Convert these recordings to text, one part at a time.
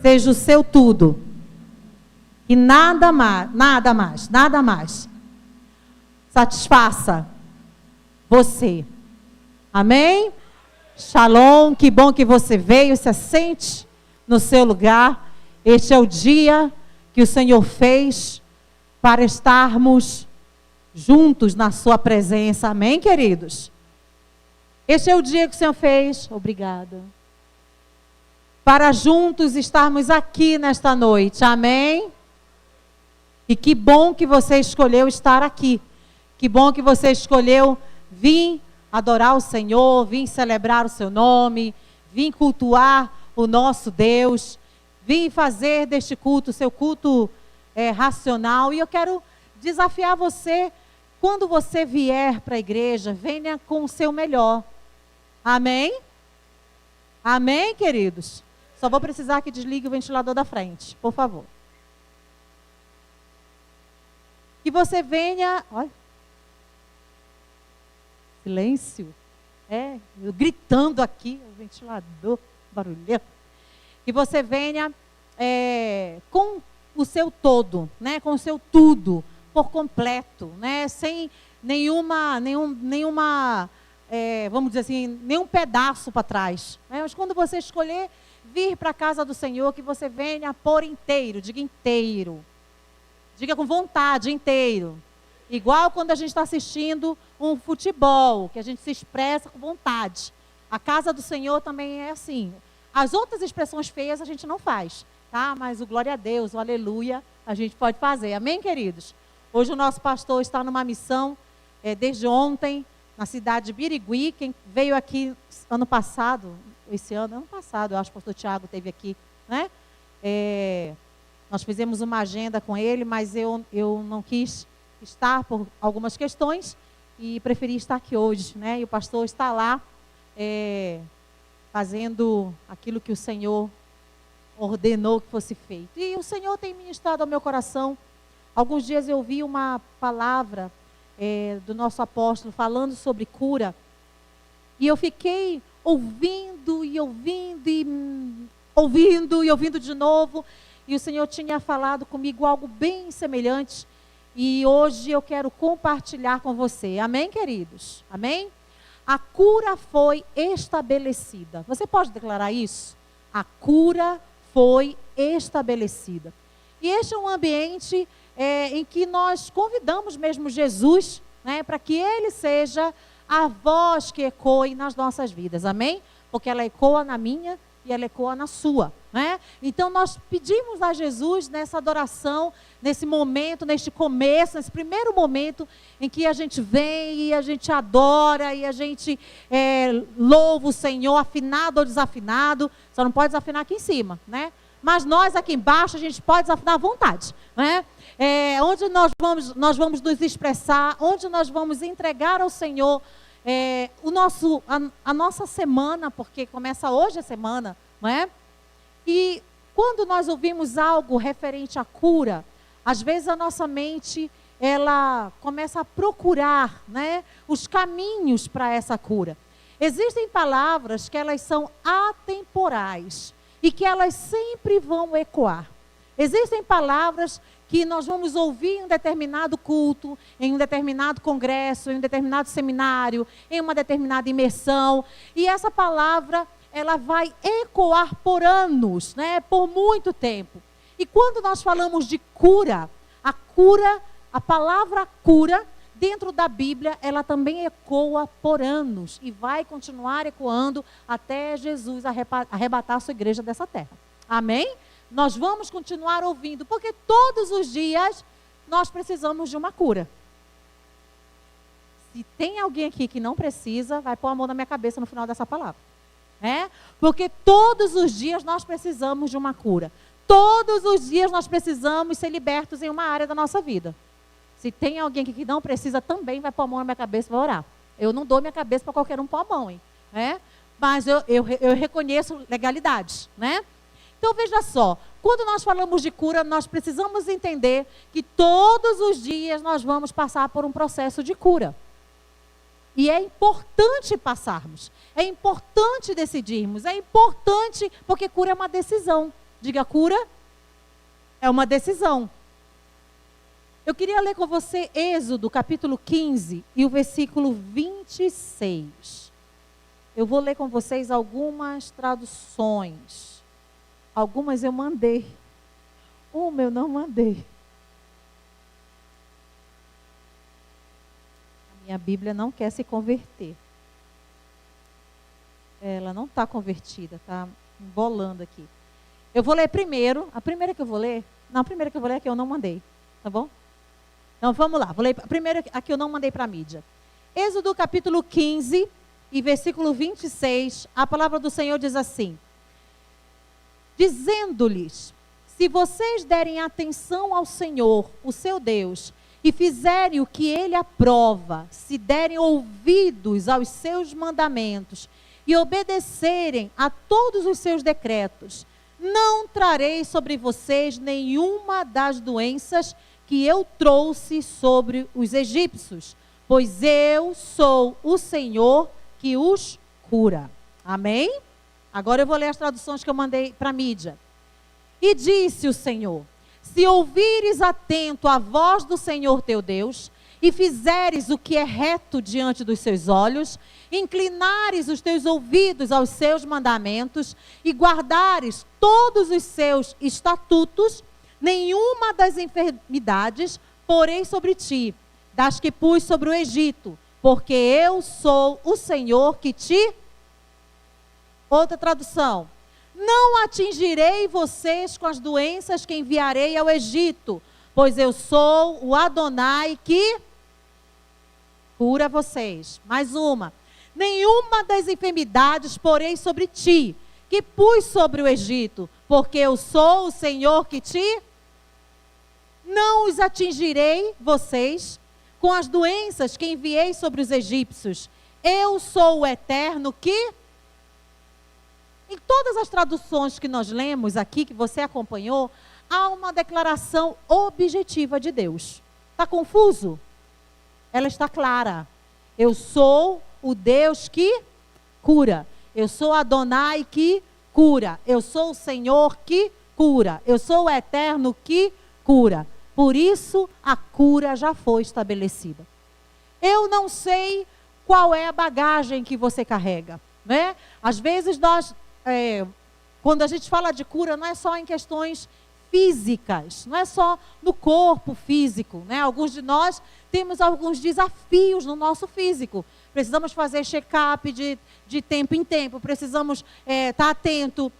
seja o seu tudo. E nada mais satisfaça você. Amém? Shalom, que bom que você veio, se assente no seu lugar. Este é o dia que o Senhor fez para estarmos juntos na sua presença. Amém, queridos? Este é o dia que o Senhor fez. Obrigada. Para juntos estarmos aqui nesta noite. Amém? E que bom que você escolheu estar aqui. Que bom que você escolheu vir adorar o Senhor, vir celebrar o seu nome, vir cultuar o nosso Deus, vir fazer deste culto, seu culto racional. E eu quero desafiar você, quando você vier para a igreja, venha com o seu melhor. Amém? Amém, queridos? Só vou precisar que desligue o ventilador da frente, por favor. Que você venha... Olha. Silêncio. Eu gritando aqui, o ventilador, barulhento. Que você venha com o seu todo, né? Com o seu tudo, por completo, né? Sem nenhuma vamos dizer assim, nenhum pedaço para trás. Né? Mas quando você escolher vir para a casa do Senhor, que você venha por inteiro, diga inteiro. Diga com vontade, inteiro. Igual quando a gente está assistindo um futebol, que a gente se expressa com vontade. A casa do Senhor também é assim. As outras expressões feias a gente não faz, tá? Mas o glória a Deus, o aleluia, a gente pode fazer. Amém, queridos? Hoje o nosso pastor está numa missão, desde ontem, na cidade de Birigui. Quem veio aqui ano passado, ano passado, eu acho que o pastor Tiago esteve aqui, né? Nós fizemos uma agenda com ele, mas eu não quis estar por algumas questões e preferi estar aqui hoje, né? E o pastor está lá fazendo aquilo que o Senhor ordenou que fosse feito. E o Senhor tem ministrado ao meu coração. Alguns dias eu vi uma palavra do nosso apóstolo falando sobre cura. E eu fiquei ouvindo de novo. E o Senhor tinha falado comigo algo bem semelhante. E hoje eu quero compartilhar com você. Amém, queridos? Amém? A cura foi estabelecida. Você pode declarar isso? A cura foi estabelecida. E este é um ambiente em que nós convidamos mesmo Jesus, né, para que Ele seja a voz que ecoe nas nossas vidas. Amém? Porque ela ecoa na minha e ela ecoa na sua, né? Então nós pedimos a Jesus nessa adoração, nesse momento, neste começo, nesse primeiro momento em que a gente vem e a gente adora e a gente louva o Senhor, afinado ou desafinado. Só não pode desafinar aqui em cima, né? Mas nós aqui embaixo a gente pode desafinar à vontade, né? Onde nós vamos nos expressar, onde nós vamos entregar ao Senhor a nossa semana, porque começa hoje a semana, não é? E quando nós ouvimos algo referente à cura, às vezes a nossa mente, ela começa a procurar, né, os caminhos para essa cura. Existem palavras que elas são atemporais e que elas sempre vão ecoar. Existem palavras que nós vamos ouvir em um determinado culto, em um determinado congresso, em um determinado seminário, em uma determinada imersão. E essa palavra, ela vai ecoar por anos, né? Por muito tempo. E quando nós falamos de cura, a palavra cura, dentro da Bíblia, ela também ecoa por anos. E vai continuar ecoando até Jesus arrebatar a sua igreja dessa terra. Amém? Nós vamos continuar ouvindo, porque todos os dias nós precisamos de uma cura. Se tem alguém aqui que não precisa, vai pôr a mão na minha cabeça no final dessa palavra. Porque todos os dias nós precisamos de uma cura. Todos os dias nós precisamos ser libertos em uma área da nossa vida. Se tem alguém aqui que não precisa, também vai pôr a mão na minha cabeça e vai orar. Eu não dou minha cabeça para qualquer um pôr a mão, hein? Mas eu reconheço legalidades, né? Então, veja só, quando nós falamos de cura, nós precisamos entender que todos os dias nós vamos passar por um processo de cura. E é importante passarmos, é importante decidirmos, é importante, porque cura é uma decisão. Diga, cura é uma decisão. Eu queria ler com você Êxodo, capítulo 15 e o versículo 26. Eu vou ler com vocês algumas traduções. Algumas eu mandei. Uma eu não mandei. A minha Bíblia não quer se converter. Ela não está convertida, está embolando aqui. Eu vou ler primeiro. A primeira que eu vou ler? Não, a primeira que eu vou ler é que eu não mandei. Tá bom? Então vamos lá. Vou ler a primeira que eu não mandei para a mídia. Êxodo capítulo 15 e versículo 26. A palavra do Senhor diz assim: dizendo-lhes: se vocês derem atenção ao Senhor, o seu Deus, e fizerem o que ele aprova, se derem ouvidos aos seus mandamentos e obedecerem a todos os seus decretos, não trarei sobre vocês nenhuma das doenças que eu trouxe sobre os egípcios, pois eu sou o Senhor que os cura. Amém? Agora eu vou ler as traduções que eu mandei para a mídia. E disse o Senhor: se ouvires atento a voz do Senhor teu Deus, e fizeres o que é reto diante dos seus olhos, inclinares os teus ouvidos aos seus mandamentos, e guardares todos os seus estatutos, nenhuma das enfermidades porei sobre ti, das que pus sobre o Egito, porque eu sou o Senhor que te... Outra tradução: não atingirei vocês com as doenças que enviarei ao Egito, pois eu sou o Adonai que cura vocês. Mais uma: nenhuma das enfermidades porei sobre ti, que pus sobre o Egito, porque eu sou o Senhor que te... Não os atingirei vocês com as doenças que enviei sobre os egípcios. Eu sou o Eterno que... Em todas as traduções que nós lemos aqui, que você acompanhou, há uma declaração objetiva de Deus. Está confuso? Ela está clara. Eu sou o Deus que cura. Eu sou Adonai que cura. Eu sou o Senhor que cura. Eu sou o Eterno que cura. Por isso, a cura já foi estabelecida. Eu não sei qual é a bagagem que você carrega, né? Às vezes nós... quando a gente fala de cura, não é só em questões físicas, não é só no corpo físico, né? Alguns de nós temos alguns desafios no nosso físico. Precisamos fazer check-up de tempo em tempo, precisamos estar atento.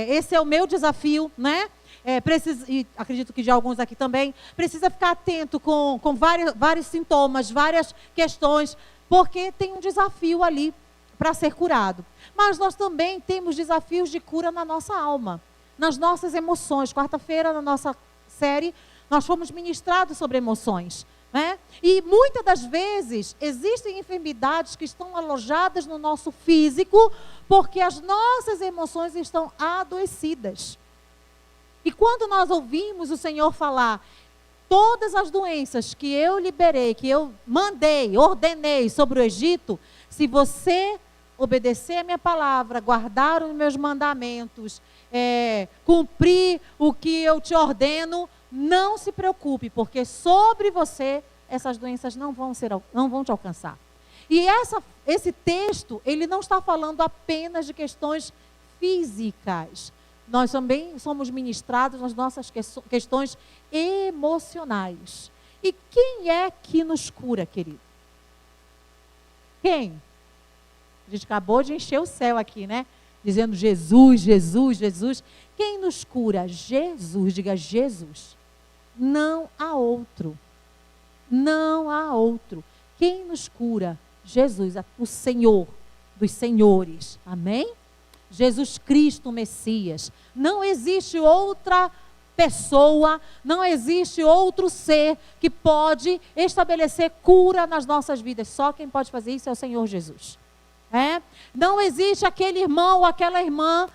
Esse é o meu desafio, né? E acredito que de alguns aqui também. Precisa ficar atento com vários sintomas, várias questões, porque tem um desafio ali para ser curado. Mas nós também temos desafios de cura na nossa alma, nas nossas emoções. Quarta-feira, na nossa série, nós fomos ministrados sobre emoções, né? E muitas das vezes existem enfermidades que estão alojadas no nosso físico, porque as nossas emoções estão adoecidas. E quando nós ouvimos o Senhor falar: todas as doenças que eu liberei, que eu mandei, ordenei sobre o Egito, se você obedecer a minha palavra, guardar os meus mandamentos, cumprir o que eu te ordeno, não se preocupe, porque sobre você essas doenças não vão te alcançar. E esse texto, ele não está falando apenas de questões físicas. Nós também somos ministrados nas nossas questões emocionais. E quem é que nos cura, querido? Quem? A gente acabou de encher o céu aqui, né? Dizendo Jesus, Jesus, Jesus. Quem nos cura? Jesus. Diga Jesus. Não há outro. Não há outro. Quem nos cura? Jesus, o Senhor dos senhores. Amém? Jesus Cristo, o Messias. Não existe outra pessoa, não existe outro ser que pode estabelecer cura nas nossas vidas. Só quem pode fazer isso é o Senhor Jesus. Não existe aquele irmão ou aquela irmã,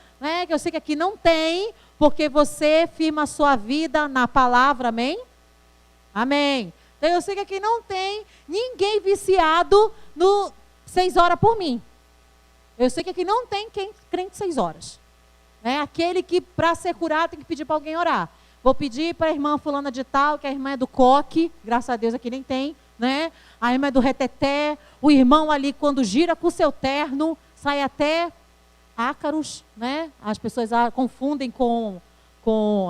que eu sei que aqui não tem, porque você firma a sua vida na palavra, amém? Amém. Então eu sei que aqui não tem ninguém viciado no 6 horas por mim. Eu sei que aqui não tem quem crente 6 horas. É aquele que, para ser curado, tem que pedir para alguém orar. Vou pedir para a irmã fulana de tal, que a irmã é do coque, graças a Deus aqui nem tem, né? A irmã é do reteté, o irmão ali, quando gira com o seu terno, sai até ácaros, né? As pessoas confundem com...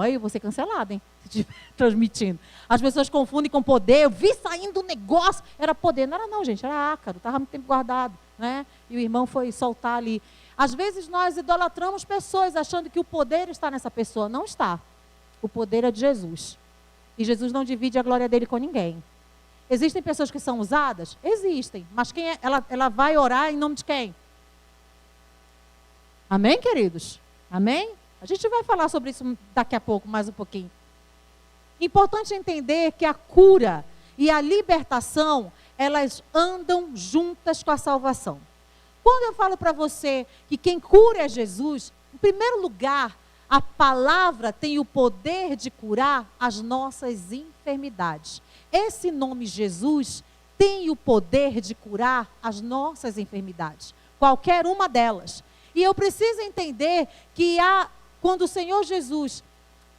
Aí eu vou ser cancelada, hein? Se estiver transmitindo. As pessoas confundem com poder. Eu vi saindo um negócio, era poder. Não era não, gente, era ácaro, estava muito tempo guardado, né? E o irmão foi soltar ali. Às vezes nós idolatramos pessoas achando que o poder está nessa pessoa. Não está. O poder é de Jesus. E Jesus não divide a glória dele com ninguém. Existem pessoas que são usadas? Existem. Mas quem é? Ela vai orar em nome de quem? Amém, queridos? Amém? A gente vai falar sobre isso daqui a pouco, mais um pouquinho. Importante entender que a cura e a libertação, elas andam juntas com a salvação. Quando eu falo para você que quem cura é Jesus, em primeiro lugar, a palavra tem o poder de curar as nossas enfermidades. Esse nome Jesus tem o poder de curar as nossas enfermidades, qualquer uma delas. E eu preciso entender que quando o Senhor Jesus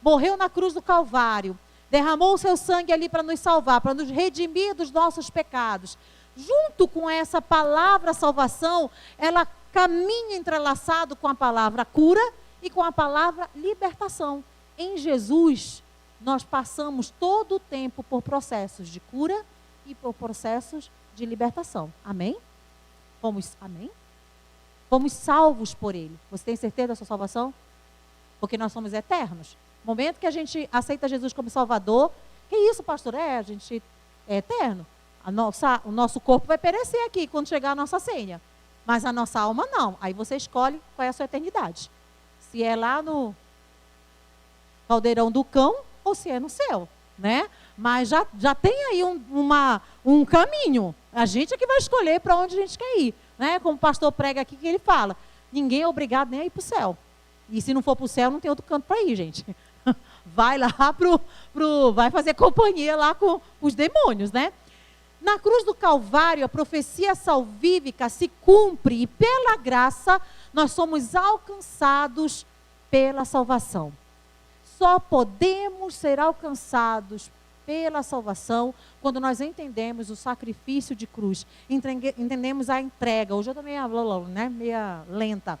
morreu na cruz do Calvário, derramou o seu sangue ali para nos salvar, para nos redimir dos nossos pecados, junto com essa palavra salvação, ela caminha entrelaçado com a palavra cura e com a palavra libertação. Em Jesus, nós passamos todo o tempo por processos de cura e por processos de libertação. Amém? Amém? Fomos salvos por Ele. Você tem certeza da sua salvação? Porque nós somos eternos. No momento que a gente aceita Jesus como Salvador, que isso, pastor? A gente é eterno. O nosso corpo vai perecer aqui quando chegar a nossa senha. Mas a nossa alma não. Aí você escolhe qual é a sua eternidade. Se é lá no caldeirão do cão ou se é no céu, né? Mas já tem aí um caminho. A gente é que vai escolher para onde a gente quer ir, né? Como o pastor prega aqui, que ele fala, ninguém é obrigado nem a ir para o céu. E se não for para o céu, não tem outro canto para ir, gente. Vai lá vai fazer companhia lá com os demônios, né? Na cruz do Calvário, a profecia salvífica se cumpre e pela graça nós somos alcançados pela salvação. Só podemos ser alcançados pela salvação quando nós entendemos o sacrifício de cruz, entendemos a entrega. Hoje eu estou meia lenta.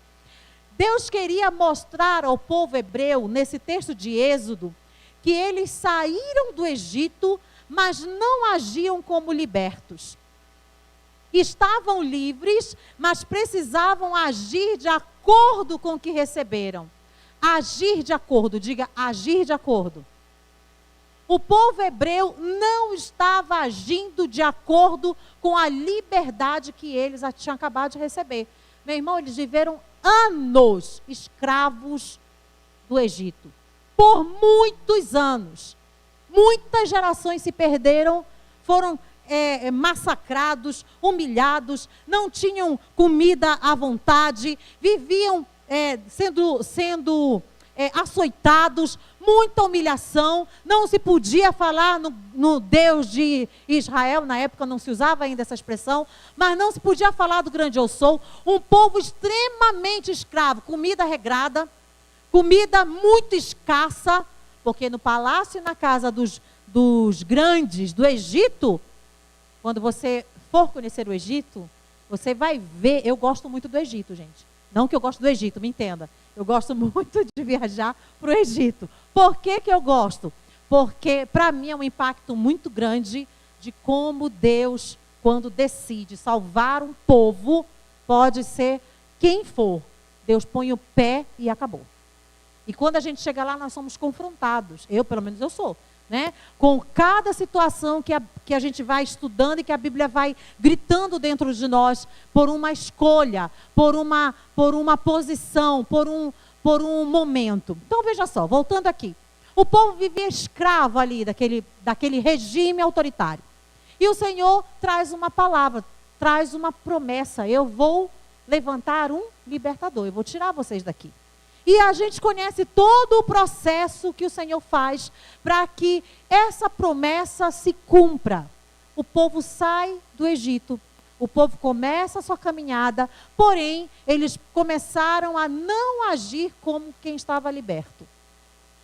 Deus queria mostrar ao povo hebreu, nesse texto de Êxodo, que eles saíram do Egito, mas não agiam como libertos. Estavam livres, mas precisavam agir de acordo com o que receberam. Agir de acordo, diga agir de acordo. O povo hebreu não estava agindo de acordo com a liberdade que eles tinham acabado de receber. Meu irmão, eles viveram anos escravos do Egito. Por muitos anos. Muitas gerações se perderam, foram massacrados, humilhados, não tinham comida à vontade, viviam sendo açoitados, muita humilhação, não se podia falar no Deus de Israel, na época não se usava ainda essa expressão, mas não se podia falar do grande eu sou, um povo extremamente escravo, comida regrada, comida muito escassa, porque no palácio e na casa dos grandes do Egito, quando você for conhecer o Egito, você vai ver, eu gosto muito do Egito, gente. Não que eu gosto do Egito, me entenda. Eu gosto muito de viajar para o Egito. Por que eu gosto? Porque para mim é um impacto muito grande de como Deus, quando decide salvar um povo, pode ser quem for. Deus põe o pé e acabou. E quando a gente chega lá, nós somos confrontados. Pelo menos eu sou. Né? Com cada situação que a gente vai estudando e que a Bíblia vai gritando dentro de nós, por uma escolha, por uma posição, por um momento. Então veja só, voltando aqui. O povo vivia escravo ali daquele regime autoritário. E o Senhor traz uma palavra, traz uma promessa. Eu vou levantar um libertador, eu vou tirar vocês daqui. E a gente conhece todo o processo que o Senhor faz para que essa promessa se cumpra. O povo sai do Egito. O povo começa a sua caminhada, porém, eles começaram a não agir como quem estava liberto.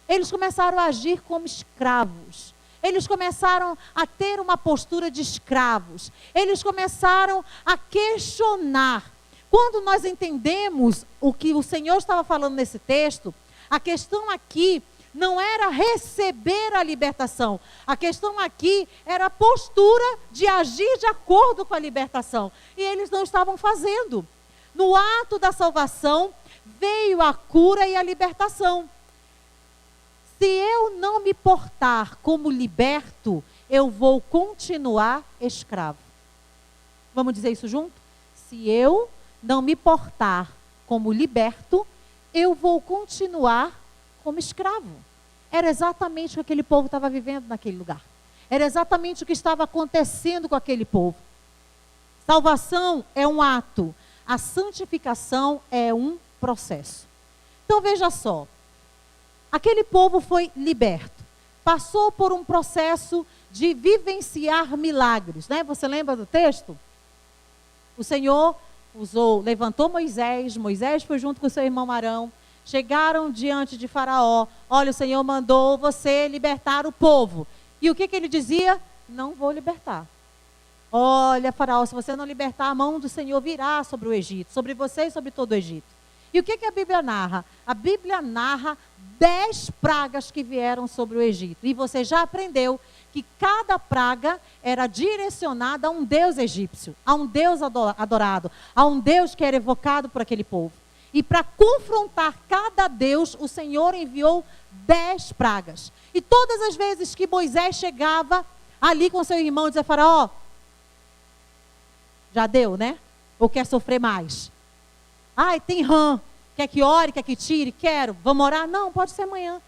Eles começaram a agir como escravos. Eles começaram a ter uma postura de escravos. Eles começaram a questionar. Quando nós entendemos o que o Senhor estava falando nesse texto, a questão aqui não era receber a libertação. A questão aqui era a postura de agir de acordo com a libertação. E eles não estavam fazendo. No ato da salvação, veio a cura e a libertação. Se eu não me portar como liberto, eu vou continuar escravo. Vamos dizer isso junto? Se eu não me portar como liberto, eu vou continuar como escravo. Era exatamente o que aquele povo estava vivendo naquele lugar. Era exatamente o que estava acontecendo com aquele povo. Salvação é um ato, a santificação é um processo. Então veja só, aquele povo foi liberto, passou por um processo de vivenciar milagres, né? Você lembra do texto? O Senhor levantou Moisés foi junto com seu irmão Arão, chegaram diante de Faraó, olha, o Senhor mandou você libertar o povo. E o que ele dizia? Não vou libertar. Olha, Faraó, se você não libertar, a mão do Senhor virá sobre o Egito, sobre você e sobre todo o Egito. E o que a Bíblia narra? A Bíblia narra 10 pragas que vieram sobre o Egito. E você já aprendeu que cada praga era direcionada a um deus egípcio, a um deus adorado, a um deus que era evocado por aquele povo. E para confrontar cada deus, o Senhor enviou 10 pragas. E todas as vezes que Moisés chegava ali com seu irmão, dizia: Faraó, já deu, né? Ou quer sofrer mais? Ai, tem rã. Quer que ore, quer que tire? Quero. Vamos orar? Não, pode ser amanhã.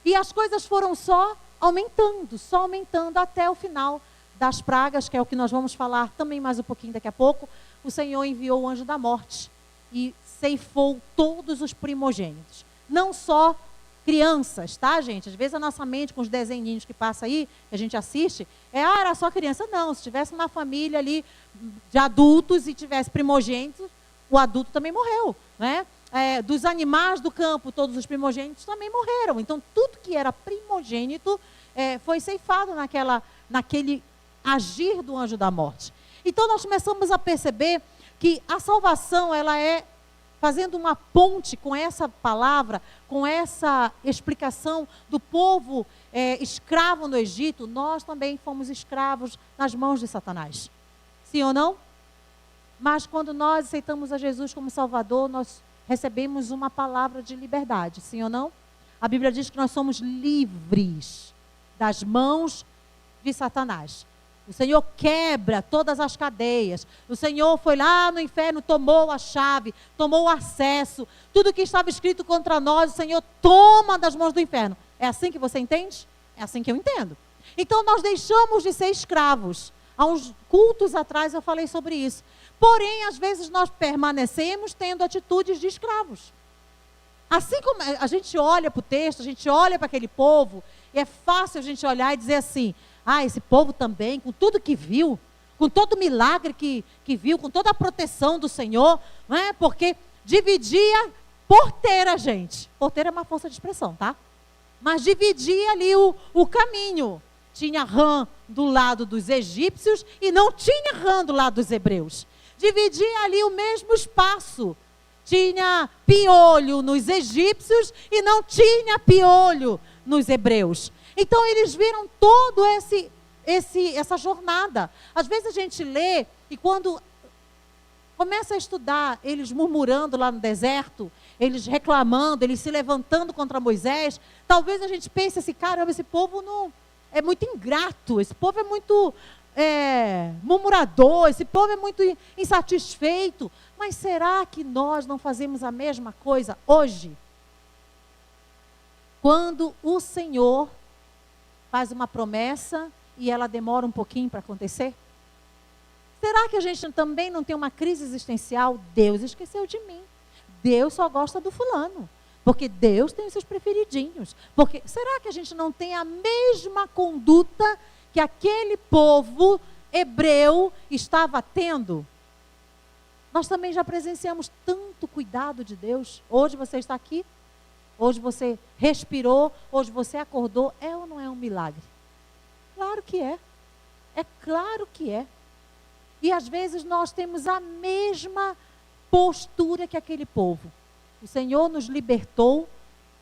E as coisas foram só aumentando até o final das pragas, que é o que nós vamos falar também mais um pouquinho daqui a pouco. O Senhor enviou o anjo da morte e ceifou todos os primogênitos. Não só crianças, tá, gente? Às vezes a nossa mente, com os desenhinhos que passa aí, que a gente assiste, era só criança. Não, se tivesse uma família ali de adultos e tivesse primogênitos, o adulto também morreu, né? Dos animais do campo, todos os primogênitos também morreram. Então, tudo que era primogênito foi ceifado naquele agir do anjo da morte. Então, nós começamos a perceber que a salvação, ela é fazendo uma ponte com essa palavra, com essa explicação do povo escravo no Egito. Nós também fomos escravos nas mãos de Satanás. Sim ou não? Mas quando nós aceitamos a Jesus como Salvador, nós recebemos uma palavra de liberdade, sim ou não? A Bíblia diz que nós somos livres das mãos de Satanás. O Senhor quebra todas as cadeias. O Senhor foi lá no inferno, tomou a chave, tomou o acesso. Tudo que estava escrito contra nós, o Senhor toma das mãos do inferno. É assim que você entende? É assim que eu entendo. Então nós deixamos de ser escravos. Há uns cultos atrás eu falei sobre isso. Porém, às vezes nós permanecemos tendo atitudes de escravos. Assim como a gente olha para o texto, a gente olha para aquele povo, e é fácil a gente olhar e dizer assim: esse povo também, com tudo que viu, com todo o milagre que viu, com toda a proteção do Senhor, não é? Porque dividia porteira, gente. Porteira é uma força de expressão, tá? Mas dividia ali o caminho. Tinha rã do lado dos egípcios e não tinha rã do lado dos hebreus. Dividia ali o mesmo espaço. Tinha piolho nos egípcios e não tinha piolho nos hebreus. Então eles viram todo essa jornada. Às vezes a gente lê e quando começa a estudar, eles murmurando lá no deserto, eles reclamando, eles se levantando contra Moisés, talvez a gente pense assim: caramba, esse povo não é muito ingrato, esse povo é muito murmurador, esse povo é muito insatisfeito. Mas será que nós não fazemos a mesma coisa hoje? Quando o Senhor faz uma promessa e ela demora um pouquinho para acontecer? Será que a gente também não tem uma crise existencial? Deus esqueceu de mim. Deus só gosta do fulano. Porque Deus tem os seus preferidinhos. Será que a gente não tem a mesma conduta que aquele povo hebreu estava tendo. Nós também já presenciamos tanto cuidado de Deus. Hoje você está aqui, hoje você respirou, hoje você acordou. É ou não é um milagre? Claro que é. É claro que é. E às vezes nós temos a mesma postura que aquele povo. O Senhor nos libertou,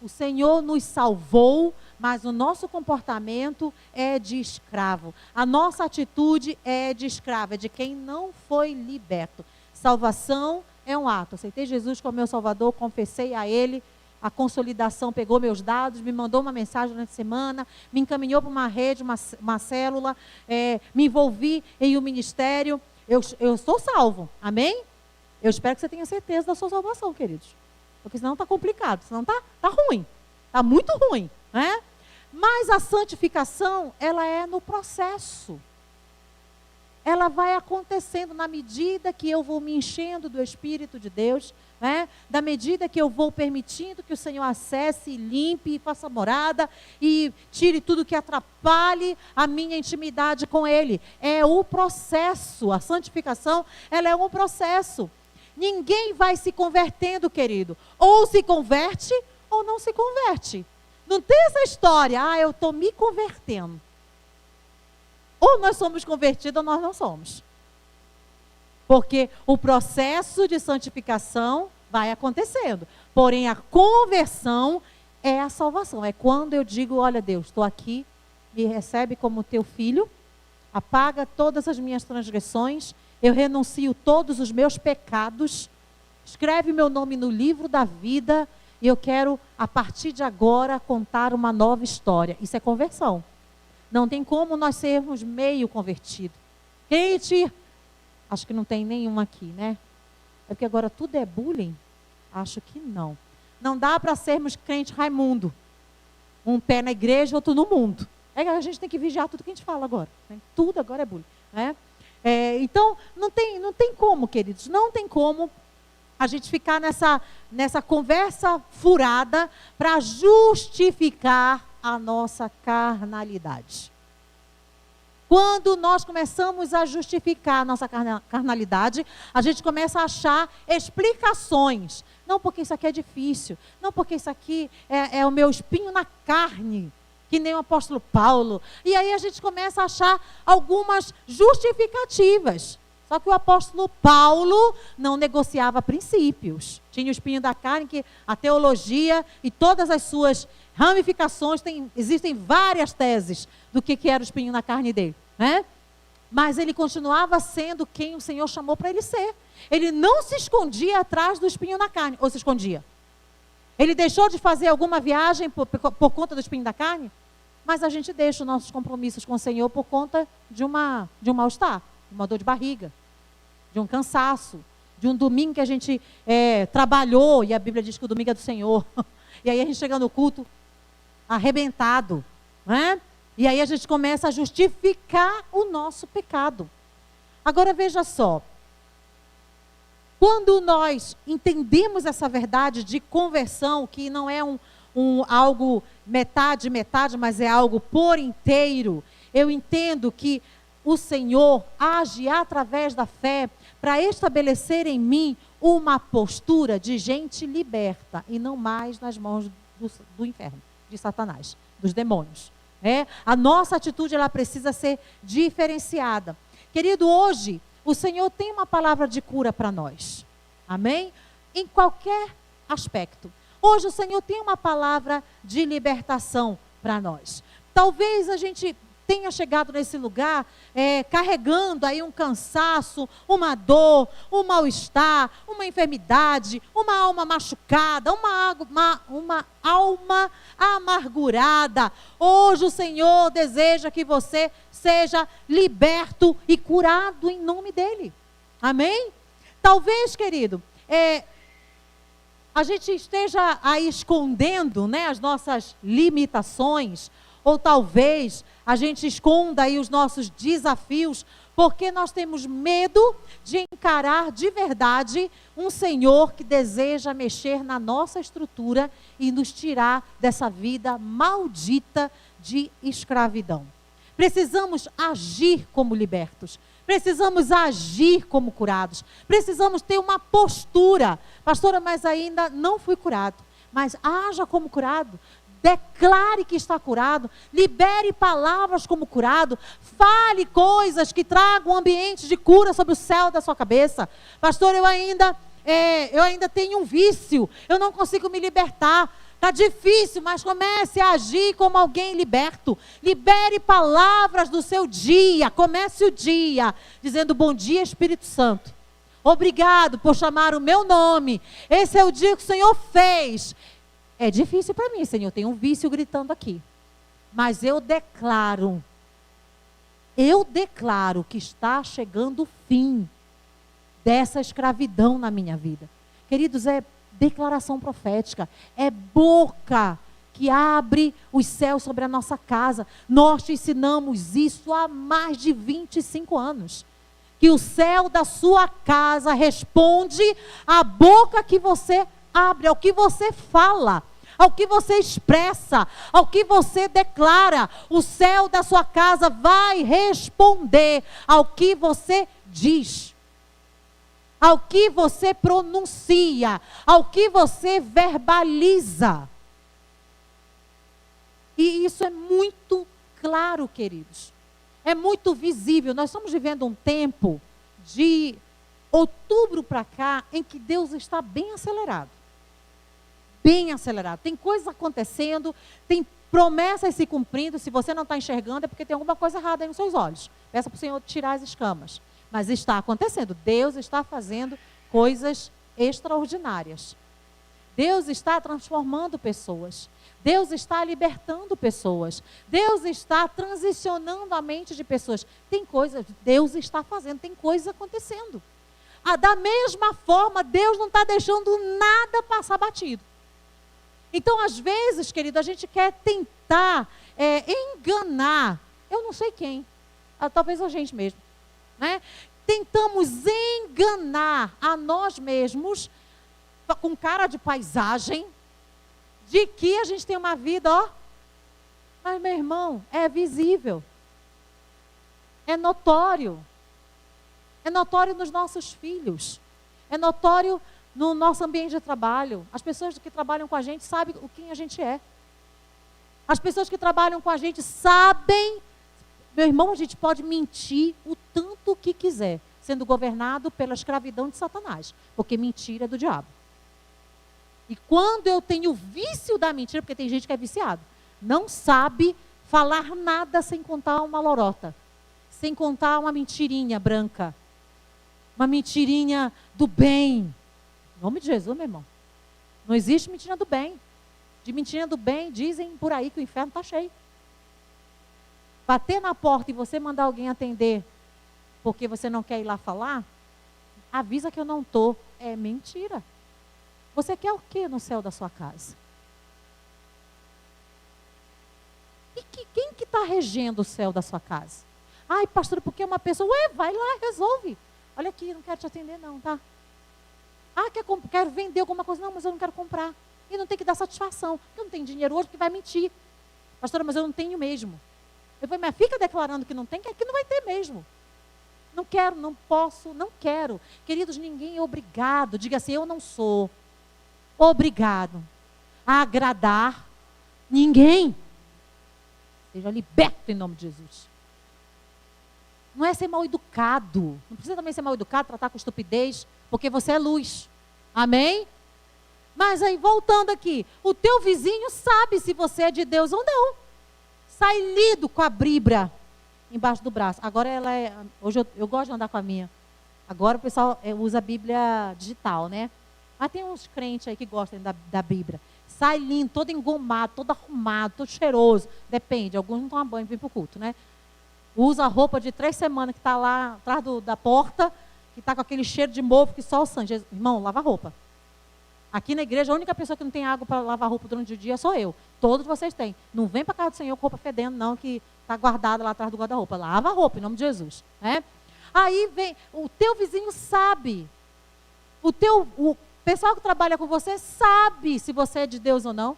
o Senhor nos salvou, mas o nosso comportamento é de escravo. A nossa atitude é de escravo, é de quem não foi liberto. Salvação é um ato. Aceitei Jesus como meu Salvador, confessei a Ele, a consolidação pegou meus dados, me mandou uma mensagem durante a semana, me encaminhou para uma rede, uma célula, me envolvi em um ministério. Eu sou salvo, amém? Eu espero que você tenha certeza da sua salvação, queridos. Porque senão está complicado, senão está ruim, está muito ruim, né? Mas a santificação, ela é no processo. Ela vai acontecendo na medida que eu vou me enchendo do Espírito de Deus, né? Da medida que eu vou permitindo que o Senhor acesse, limpe, faça morada e tire tudo que atrapalhe a minha intimidade com Ele. É o processo, a santificação, ela é um processo. Ninguém vai se convertendo, querido. Ou se converte ou não se converte. Não tem essa história, eu estou me convertendo. Ou nós somos convertidos ou nós não somos. Porque o processo de santificação vai acontecendo. Porém, a conversão é a salvação. É quando eu digo, olha Deus, estou aqui, me recebe como teu filho, apaga todas as minhas transgressões, eu renuncio todos os meus pecados, escreve meu nome no livro da vida e eu quero, a partir de agora, contar uma nova história. Isso é conversão. Não tem como nós sermos meio convertidos. Crente, acho que não tem nenhum aqui, né? É porque agora tudo é bullying? Acho que não. Não dá para sermos crente Raimundo. Um pé na igreja, outro no mundo. A gente tem que vigiar tudo que a gente fala agora. Né? Tudo agora é bullying. Né? Então, não tem como, queridos. Não tem como a gente ficar nessa conversa furada para justificar a nossa carnalidade. Quando nós começamos a justificar a nossa carnalidade, a gente começa a achar explicações. Não porque isso aqui é difícil, não porque isso aqui é o meu espinho na carne, que nem o apóstolo Paulo. E aí a gente começa a achar algumas justificativas. Só que o apóstolo Paulo não negociava princípios. Tinha o espinho da carne, que a teologia e todas as suas ramificações, existem várias teses do que era o espinho na carne dele. Né? Mas ele continuava sendo quem o Senhor chamou para ele ser. Ele não se escondia atrás do espinho na carne, ou se escondia. Ele deixou de fazer alguma viagem por conta do espinho da carne? Mas a gente deixa os nossos compromissos com o Senhor por conta de um mal-estar, de uma dor de barriga, de um cansaço, de um domingo que a gente trabalhou, e a Bíblia diz que o domingo é do Senhor. E aí a gente chega no culto arrebentado, né? E aí a gente começa a justificar o nosso pecado. Agora veja só, quando nós entendemos essa verdade de conversão, que não é algo metade, mas é algo por inteiro, eu entendo que o Senhor age através da fé para estabelecer em mim uma postura de gente liberta e não mais nas mãos do inferno, de Satanás, dos demônios. A nossa atitude, ela precisa ser diferenciada. Querido, hoje o Senhor tem uma palavra de cura para nós. Amém? Em qualquer aspecto. Hoje o Senhor tem uma palavra de libertação para nós. Talvez a gente tenha chegado nesse lugar carregando aí um cansaço, uma dor, um mal-estar, uma enfermidade, uma alma machucada, uma alma amargurada. Hoje o Senhor deseja que você seja liberto e curado em nome dEle. Amém? Talvez, querido, a gente esteja aí escondendo, né, as nossas limitações, ou talvez a gente esconda aí os nossos desafios, porque nós temos medo de encarar de verdade um Senhor que deseja mexer na nossa estrutura e nos tirar dessa vida maldita de escravidão. Precisamos agir como libertos. Precisamos agir como curados. Precisamos ter uma postura. Pastora, mas ainda não fui curado. Mas haja como curado. Declare que está curado. Libere palavras como curado. Fale coisas que tragam um ambiente de cura sobre o céu da sua cabeça. Pastor, eu ainda tenho um vício. Eu não consigo me libertar. Está difícil, mas comece a agir como alguém liberto. Libere palavras do seu dia. Comece o dia dizendo: bom dia, Espírito Santo. Obrigado por chamar o meu nome. Esse é o dia que o Senhor fez. É difícil para mim, Senhor. Tem um vício gritando aqui. Mas eu declaro que está chegando o fim dessa escravidão na minha vida. Queridos, é declaração profética, é boca que abre os céus sobre a nossa casa. Nós te ensinamos isso há mais de 25 anos. Que o céu da sua casa responde à boca que você abre, ao que você fala, ao que você expressa, ao que você declara. O céu da sua casa vai responder ao que você diz, ao que você pronuncia, ao que você verbaliza. E isso é muito claro, queridos. É muito visível. Nós estamos vivendo um tempo de outubro para cá em que Deus está bem acelerado. Bem acelerado. Tem coisas acontecendo, tem promessas se cumprindo. Se você não está enxergando é porque tem alguma coisa errada aí nos seus olhos. Peça para o Senhor tirar as escamas. Mas está acontecendo. Deus está fazendo coisas extraordinárias. Deus está transformando pessoas. Deus está libertando pessoas. Deus está transicionando a mente de pessoas. Tem coisas, Deus está fazendo, tem coisas acontecendo. Da mesma forma, Deus não está deixando nada passar batido. Então, às vezes, querido, a gente quer tentar enganar, eu não sei quem, talvez a gente mesmo, né? Tentamos enganar a nós mesmos com cara de paisagem, de que a gente tem uma vida, mas, meu irmão, é visível, é notório nos nossos filhos, é notório no nosso ambiente de trabalho. As pessoas que trabalham com a gente sabem quem a gente é. As pessoas que trabalham com a gente sabem. Meu irmão, a gente pode mentir o tanto que quiser, sendo governado pela escravidão de Satanás, porque mentira é do diabo. E quando eu tenho o vício da mentira, porque tem gente que é viciado, não sabe falar nada sem contar uma lorota, sem contar uma mentirinha branca, uma mentirinha do bem. Em nome de Jesus, meu irmão. Não existe mentira do bem. De mentira do bem, dizem por aí que o inferno está cheio. Bater na porta e você mandar alguém atender porque você não quer ir lá falar, avisa que eu não estou. É mentira. Você quer o que no céu da sua casa? E quem que está regendo o céu da sua casa? Ai, pastor, porque uma pessoa... vai lá, resolve. Olha aqui, não quero te atender não, tá? Quero vender alguma coisa. Não, mas eu não quero comprar. E não tem que dar satisfação. Porque eu não tenho dinheiro hoje, porque vai mentir. Pastora, mas eu não tenho mesmo. Eu falei, mas fica declarando que não tem, que aqui não vai ter mesmo. Não quero, não posso, não quero. Queridos, ninguém é obrigado. Diga assim, eu não sou obrigado a agradar ninguém. Seja liberto em nome de Jesus. Não é ser mal educado. Não precisa também ser mal educado, tratar com estupidez, porque você é luz. Amém? Mas aí, voltando aqui, o teu vizinho sabe se você é de Deus ou não. Sai lido com a Bíblia embaixo do braço. Agora hoje eu gosto de andar com a minha. Agora o pessoal usa a Bíblia digital, né? Mas tem uns crentes aí que gostam da Bíblia. Sai lindo, todo engomado, todo arrumado, todo cheiroso. Depende, alguns não tomam banho e vêm para o culto, né? Usa a roupa de 3 semanas que está lá atrás da porta, que está com aquele cheiro de mofo que só o sangue. Irmão, lava a roupa. Aqui na igreja, a única pessoa que não tem água para lavar roupa durante o dia sou eu. Todos vocês têm. Não vem para a casa do Senhor com roupa fedendo, não, que está guardada lá atrás do guarda-roupa. Lava a roupa, em nome de Jesus. Né? Aí vem, o teu vizinho sabe. O pessoal que trabalha com você sabe se você é de Deus ou não.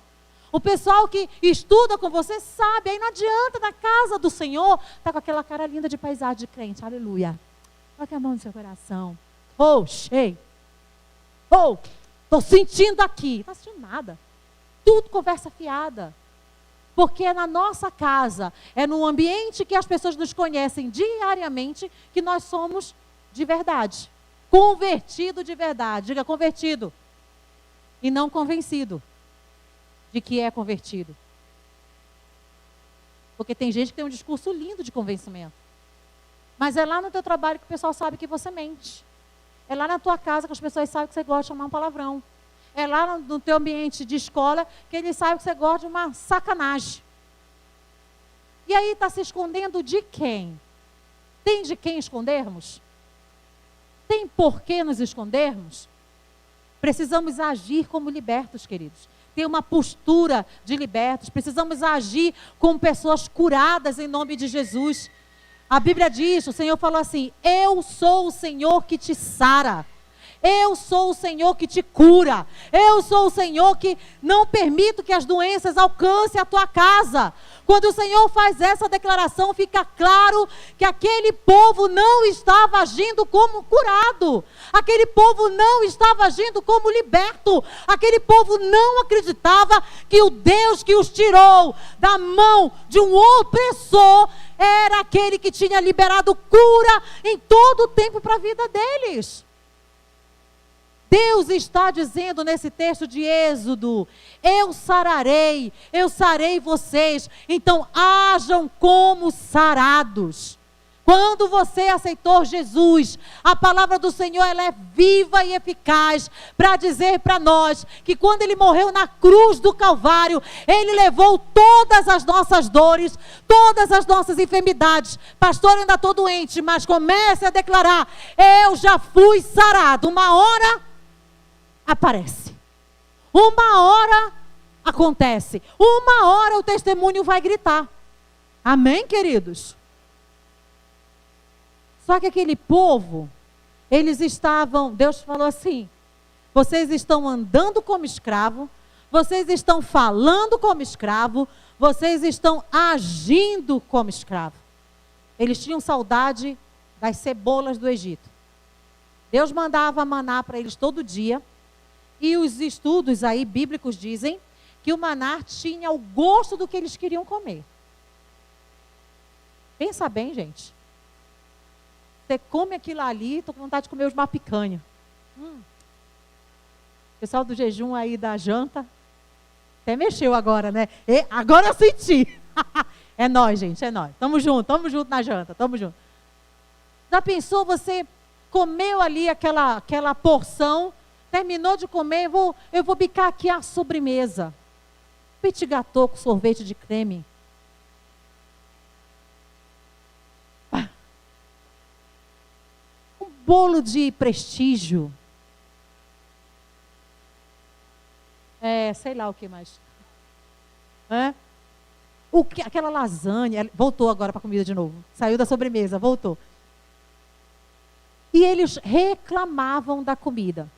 O pessoal que estuda com você sabe. Aí não adianta, na casa do Senhor, tá com aquela cara linda de paisagem de crente. Aleluia. Coloque a mão no seu coração. Oh, cheio. Oh, estou sentindo aqui. Não está sentindo nada. Tudo conversa fiada. Porque é na nossa casa, é no ambiente que as pessoas nos conhecem diariamente, que nós somos de verdade. Convertido de verdade. Diga convertido. E não convencido de que é convertido. Porque tem gente que tem um discurso lindo de convencimento. Mas é lá no teu trabalho que o pessoal sabe que você mente. É lá na tua casa que as pessoas sabem que você gosta de chamar um palavrão. É lá no teu ambiente de escola que eles sabem que você gosta de uma sacanagem. E aí está se escondendo de quem? Tem de quem escondermos? Tem por que nos escondermos? Precisamos agir como libertos, queridos. Ter uma postura de libertos. Precisamos agir como pessoas curadas em nome de Jesus. A Bíblia diz, o Senhor falou assim: eu sou o Senhor que te sara. Eu sou o Senhor que te cura. Eu sou o Senhor que não permito que as doenças alcancem a tua casa. Quando o Senhor faz essa declaração, fica claro que aquele povo não estava agindo como curado. Aquele povo não estava agindo como liberto. Aquele povo não acreditava que o Deus que os tirou da mão de um opressor era aquele que tinha liberado cura em todo o tempo para a vida deles. Deus está dizendo nesse texto de Êxodo: eu sarei vocês, então hajam como sarados. Quando você aceitou Jesus, a palavra do Senhor ela é viva e eficaz para dizer para nós que quando Ele morreu na cruz do Calvário, Ele levou todas as nossas dores, todas as nossas enfermidades. Pastor, eu ainda estou doente, mas comece a declarar: eu já fui sarado. Uma hora aparece. Uma hora acontece. Uma hora o testemunho vai gritar. Amém, queridos? Só que aquele povo, eles estavam, Deus falou assim: vocês estão andando como escravo, vocês estão falando como escravo, vocês estão agindo como escravo. Eles tinham saudade das cebolas do Egito. Deus mandava maná para eles todo dia. E os estudos aí bíblicos dizem que o maná tinha o gosto do que eles queriam comer. Pensa bem, gente. Você come aquilo ali, estou com vontade de comer uma picanha. Pessoal do jejum aí da janta, até mexeu agora, né? Agora eu senti. É nós, gente, é nós. Tamo junto na janta, tamo junto. Já pensou, você comeu ali aquela porção, terminou de comer, eu vou bicar aqui a sobremesa. Petit gâteau com sorvete de creme. Um bolo de prestígio. Sei lá o que mais. Aquela lasanha, voltou agora para a comida de novo. Saiu da sobremesa, voltou. E eles reclamavam da comida.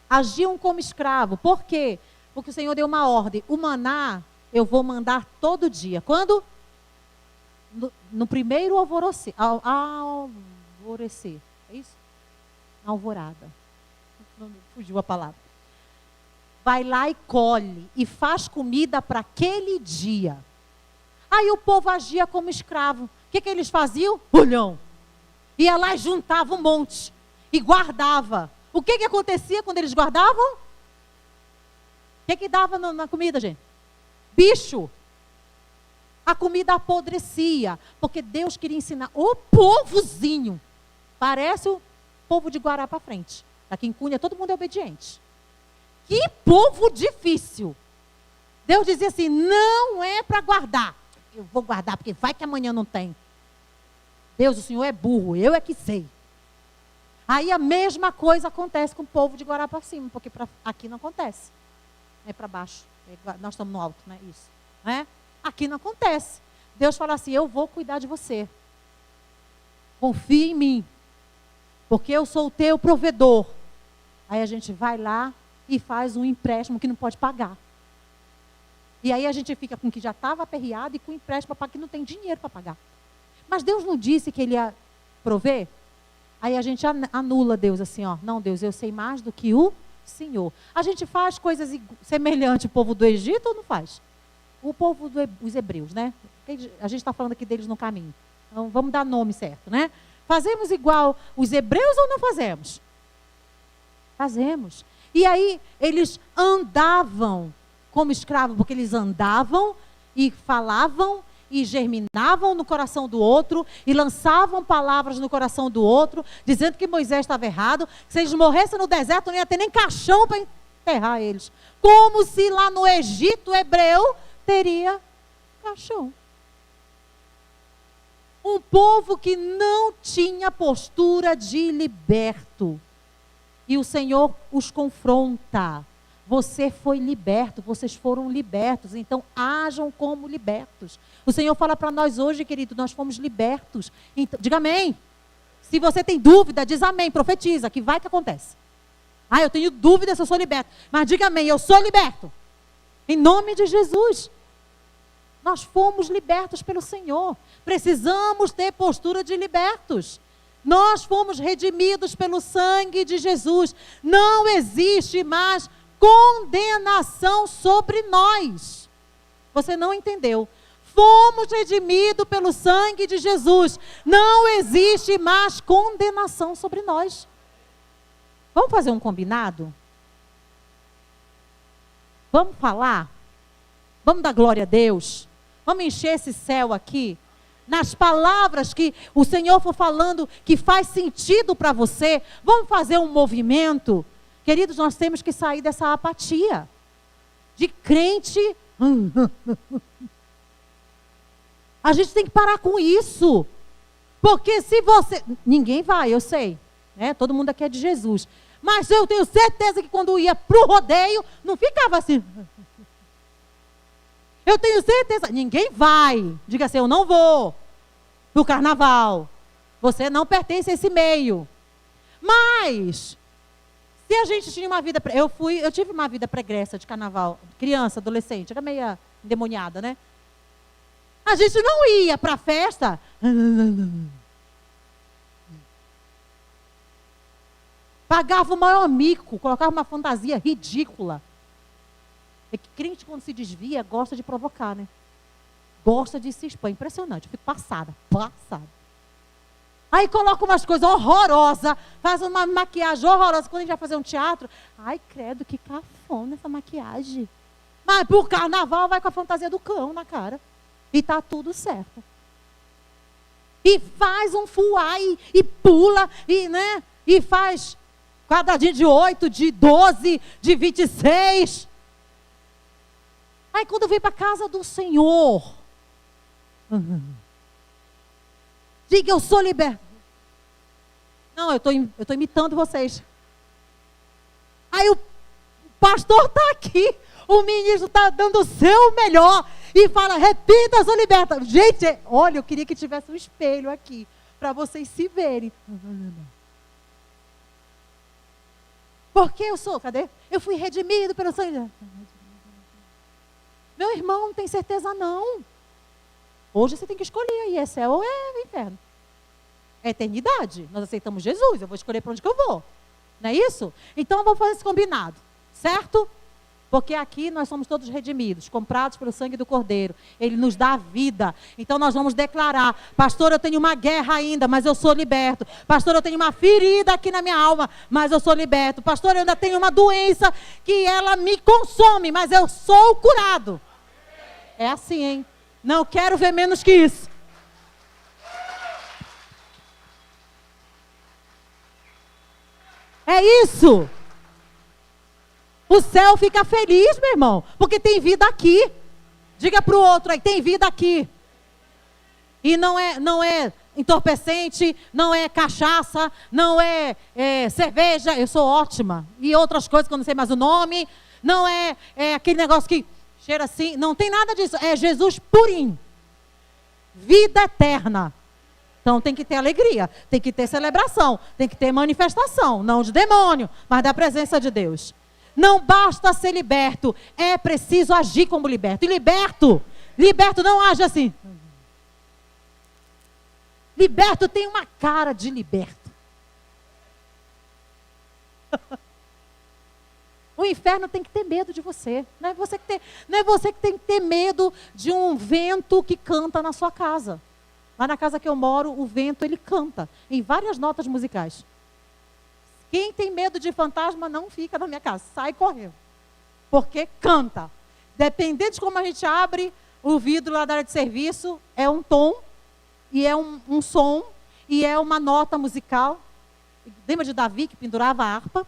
Agiam como escravo. Por quê? Porque o Senhor deu uma ordem. O maná eu vou mandar todo dia. Quando? No primeiro alvorecer. Alvorecer. É isso? Alvorada. Não fugiu a palavra. Vai lá e colhe. E faz comida para aquele dia. Aí o povo agia como escravo. O que eles faziam? Olhão. Ia lá e juntava um monte. E guardava. O que acontecia quando eles guardavam? O que dava na comida, gente? Bicho. A comida apodrecia. Porque Deus queria ensinar o povozinho. Parece o povo de Guará para frente. Aqui em Cunha todo mundo é obediente. Que povo difícil. Deus dizia assim: não é para guardar. Eu vou guardar porque vai que amanhã não tem. Deus, o Senhor é burro, eu é que sei. Aí a mesma coisa acontece com o povo de Guará para cima, porque aqui não acontece. É para baixo. Nós estamos no alto, né? Isso. Né? Aqui não acontece. Deus fala assim: eu vou cuidar de você. Confia em mim. Porque eu sou o teu provedor. Aí a gente vai lá e faz um empréstimo que não pode pagar. E aí a gente fica com o que já estava aperreado e com empréstimo para que não tem dinheiro para pagar. Mas Deus não disse que Ele ia prover? Aí a gente anula Deus assim, ó. Não, Deus, eu sei mais do que o Senhor. A gente faz coisas semelhantes ao povo do Egito ou não faz? O povo dos hebreus, né? A gente está falando aqui deles no caminho. Então vamos dar nome certo, né? Fazemos igual os hebreus ou não fazemos? Fazemos. E aí eles andavam como escravos, porque eles andavam e falavam e germinavam no coração do outro e lançavam palavras no coração do outro, dizendo que Moisés estava errado, que se eles morressem no deserto não ia ter nem caixão para enterrar eles. Como se lá no Egito hebreu teria caixão. Um povo que não tinha postura de liberto. E o Senhor os confronta. Você foi liberto, vocês foram libertos, então ajam como libertos. O Senhor fala para nós hoje, querido, nós fomos libertos. Então, diga amém. Se você tem dúvida, diz amém, profetiza, que vai que acontece. Ah, eu tenho dúvida se eu sou liberto. Mas diga amém, eu sou liberto. Em nome de Jesus. Nós fomos libertos pelo Senhor. Precisamos ter postura de libertos. Nós fomos redimidos pelo sangue de Jesus. Não existe mais condenação sobre nós. Você não entendeu? Fomos redimidos pelo sangue de Jesus. Não existe mais condenação sobre nós. Vamos fazer um combinado? Vamos falar? Vamos dar glória a Deus? Vamos encher esse céu aqui? Nas palavras que o Senhor for falando, que faz sentido para você. Vamos fazer um movimento? Queridos, nós temos que sair dessa apatia. De crente. A gente tem que parar com isso. Porque se você... Ninguém vai, eu sei. Né? Todo mundo aqui é de Jesus. Mas eu tenho certeza que quando ia para o rodeio, não ficava assim... Eu tenho certeza, ninguém vai. Diga assim, eu não vou para o carnaval. Você não pertence a esse meio. Mas, se a gente tinha uma vida... Eu tive uma vida pregressa de carnaval. Criança, adolescente, era meio endemoniada, né? A gente não ia para a festa. Pagava o maior mico, colocava uma fantasia ridícula. É que crente, quando se desvia, gosta de provocar, né? Gosta de se expor. Impressionante. Eu fico passada. Aí coloca umas coisas horrorosas, faz uma maquiagem horrorosa. Quando a gente vai fazer um teatro, ai, credo, que cafona essa maquiagem. Mas por carnaval vai com a fantasia do cão na cara. E tá tudo certo. E faz um fuá e pula, e, né? E faz quadradinho de 8, de 12, de 26. Aí quando vem para a casa do Senhor, diga, eu sou liberto. Não, eu estou imitando vocês. Aí o pastor está aqui, o ministro está dando o seu melhor e fala, repita, eu sou liberta. Gente, olha, eu queria que tivesse um espelho aqui, para vocês se verem. Porque eu sou, cadê? Eu fui redimido pelo sangue. Meu irmão, não tem certeza não. Hoje você tem que escolher aí, é céu ou é inferno. É eternidade. Nós aceitamos Jesus, eu vou escolher para onde que eu vou. Não é isso? Então vamos fazer esse combinado, certo? Porque aqui nós somos todos redimidos, comprados pelo sangue do Cordeiro. Ele nos dá vida. Então nós vamos declarar, pastor, eu tenho uma guerra ainda, mas eu sou liberto. Pastor, eu tenho uma ferida aqui na minha alma, mas eu sou liberto. Pastor, eu ainda tenho uma doença que ela me consome, mas eu sou curado. É assim, hein? Não quero ver menos que isso. É isso. O céu fica feliz, meu irmão, porque tem vida aqui. Diga para o outro aí, tem vida aqui. E não é entorpecente, não é cachaça, não é cerveja, eu sou ótima. E outras coisas que eu não sei mais o nome. Não é aquele negócio que cheira assim, não tem nada disso. É Jesus purinho. Vida eterna. Então tem que ter alegria, tem que ter celebração, tem que ter manifestação, não de demônio, mas da presença de Deus. Não basta ser liberto, é preciso agir como liberto. E liberto não age assim. Liberto tem uma cara de liberto. O inferno tem que ter medo de você. Não é você que tem que ter medo de um vento que canta na sua casa. Lá na casa que eu moro, o vento ele canta em várias notas musicais. Quem tem medo de fantasma não fica na minha casa, sai correndo. Porque canta. Dependendo de como a gente abre o vidro lá da área de serviço, é um tom, e é um som, e é uma nota musical. Lembra de Davi que pendurava a harpa?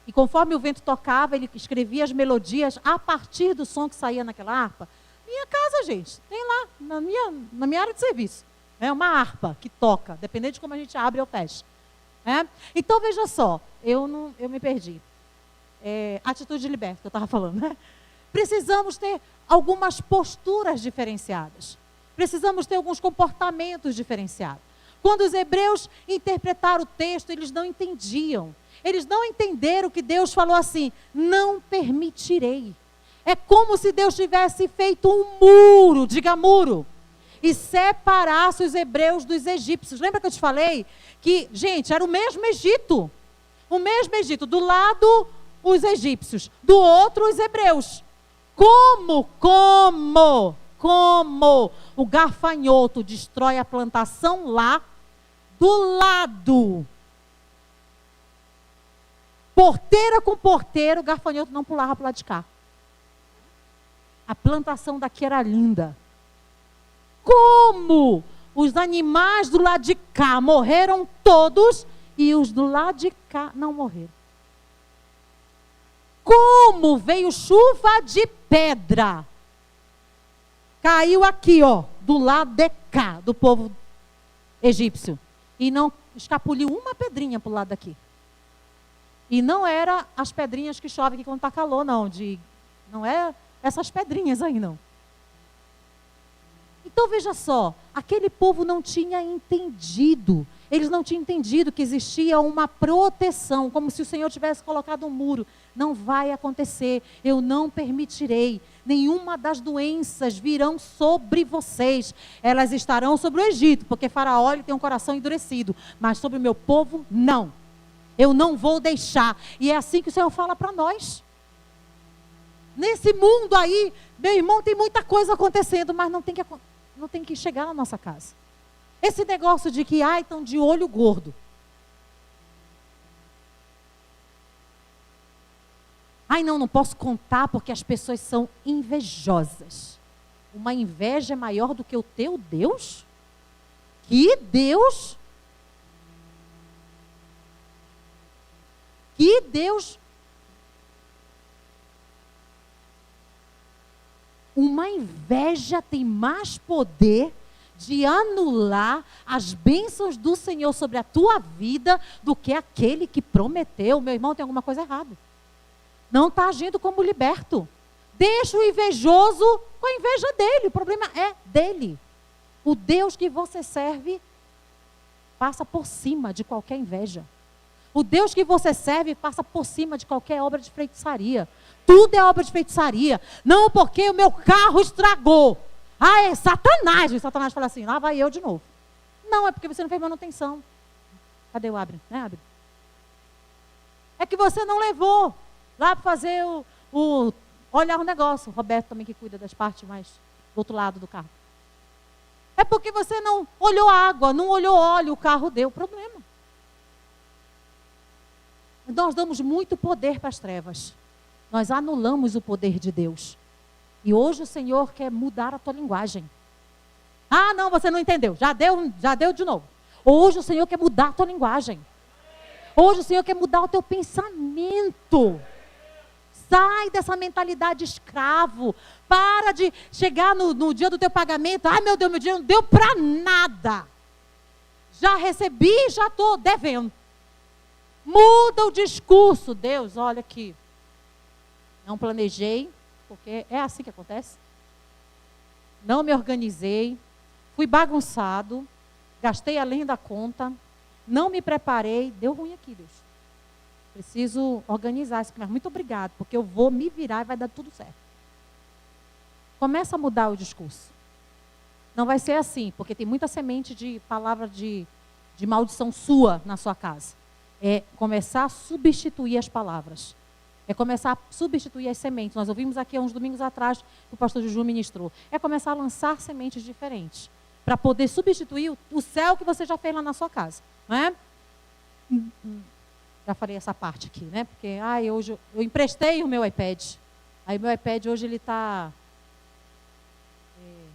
E conforme o vento tocava, ele escrevia as melodias a partir do som que saía naquela harpa. Minha casa, gente, tem lá, na minha área de serviço. É uma harpa que toca, dependendo de como a gente abre ou fecha. Então, veja só, eu me perdi. Atitude de liberto, que eu estava falando. Né? Precisamos ter algumas posturas diferenciadas. Precisamos ter alguns comportamentos diferenciados. Quando os hebreus interpretaram o texto, eles não entendiam. Eles não entenderam que Deus falou assim, não permitirei. É como se Deus tivesse feito um muro, diga muro, e separasse os hebreus dos egípcios. Lembra que eu te falei que, gente, era o mesmo Egito. O mesmo Egito. Do lado, os egípcios. Do outro, os hebreus. Como o gafanhoto destrói a plantação lá, do lado. Porteira com porteiro, o gafanhoto não pulava para o lado de cá. A plantação daqui era linda. Como os animais do lado de cá morreram todos e os do lado de cá não morreram. Como veio chuva de pedra. Caiu aqui, ó, do lado de cá, do povo egípcio. E não escapuliu uma pedrinha para o lado daqui. E não era as pedrinhas que chovem aqui quando está calor, não. Não é essas pedrinhas aí, não. Então, veja só, aquele povo não tinha entendido. Eles não tinham entendido que existia uma proteção, como se o Senhor tivesse colocado um muro. Não vai acontecer, eu não permitirei. Nenhuma das doenças virão sobre vocês. Elas estarão sobre o Egito, porque Faraó ele tem um coração endurecido. Mas sobre o meu povo, não. Eu não vou deixar. E é assim que o Senhor fala para nós. Nesse mundo aí, meu irmão, tem muita coisa acontecendo, mas não tem que chegar na nossa casa. Esse negócio de que, estão de olho gordo. Não posso contar porque as pessoas são invejosas. Uma inveja é maior do que o teu Deus? Que Deus? Que Deus? Uma inveja tem mais poder de anular as bênçãos do Senhor sobre a tua vida do que aquele que prometeu. Meu irmão, tem alguma coisa errada. Não está agindo como liberto. Deixa o invejoso com a inveja dele. O problema é dele. O Deus que você serve passa por cima de qualquer inveja. O Deus que você serve passa por cima de qualquer obra de feitiçaria. Tudo é obra de feitiçaria. Não porque o meu carro estragou. É Satanás. E Satanás fala assim, lá vai eu de novo. Não, é porque você não fez manutenção. Cadê o Abre? Abre. É que você não levou lá para fazer olhar o negócio. O Roberto também que cuida das partes mais do outro lado do carro. É porque você não olhou água, não olhou óleo, o carro deu problema. Nós damos muito poder para as trevas. Nós anulamos o poder de Deus. E hoje o Senhor quer mudar a tua linguagem. Não, você não entendeu. Já deu de novo. Hoje o Senhor quer mudar a tua linguagem. Hoje o Senhor quer mudar o teu pensamento. Sai dessa mentalidade de escravo. Para de chegar no dia do teu pagamento. Meu Deus, meu dinheiro não deu para nada. Já recebi, já estou devendo. Muda o discurso. Deus, olha aqui. Não planejei, porque é assim que acontece. Não me organizei. Fui bagunçado. Gastei além da conta. Não me preparei. Deu ruim aqui, Deus. preciso organizar isso. Mas muito obrigado, porque eu vou me virar e vai dar tudo certo. Começa a mudar o discurso. Não vai ser assim, porque tem muita semente de palavra de maldição sua na sua casa. É começar a substituir as palavras. É começar a substituir as sementes. Nós ouvimos aqui há uns domingos atrás, que o pastor Juju ministrou. É começar a lançar sementes diferentes. Para poder substituir o céu que você já fez lá na sua casa. Não é? Já falei essa parte aqui, né? Porque hoje eu emprestei o meu iPad. Aí o meu iPad hoje ele está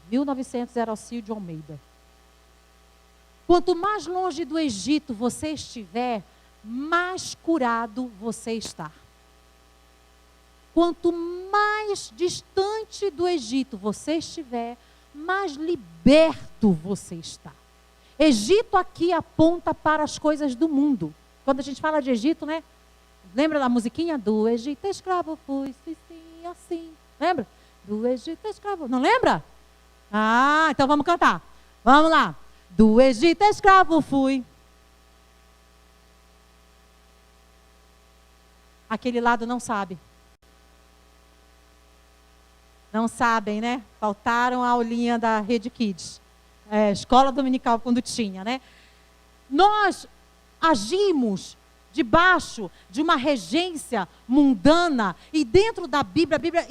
1900 Herocílio de Almeida. Quanto mais longe do Egito você estiver, mais curado você está. Quanto mais distante do Egito você estiver, mais liberto você está. Egito aqui aponta para as coisas do mundo. Quando a gente fala de Egito, né? Lembra da musiquinha? Do Egito escravo fui, sim, assim. Lembra? Do Egito escravo. Não lembra? Então vamos cantar. Vamos lá. Do Egito escravo fui. Aquele lado não sabe. Não sabem, né? Faltaram a aulinha da Rede Kids. Escola dominical quando tinha, né? Nós agimos debaixo de uma regência mundana e dentro da Bíblia, a Bíblia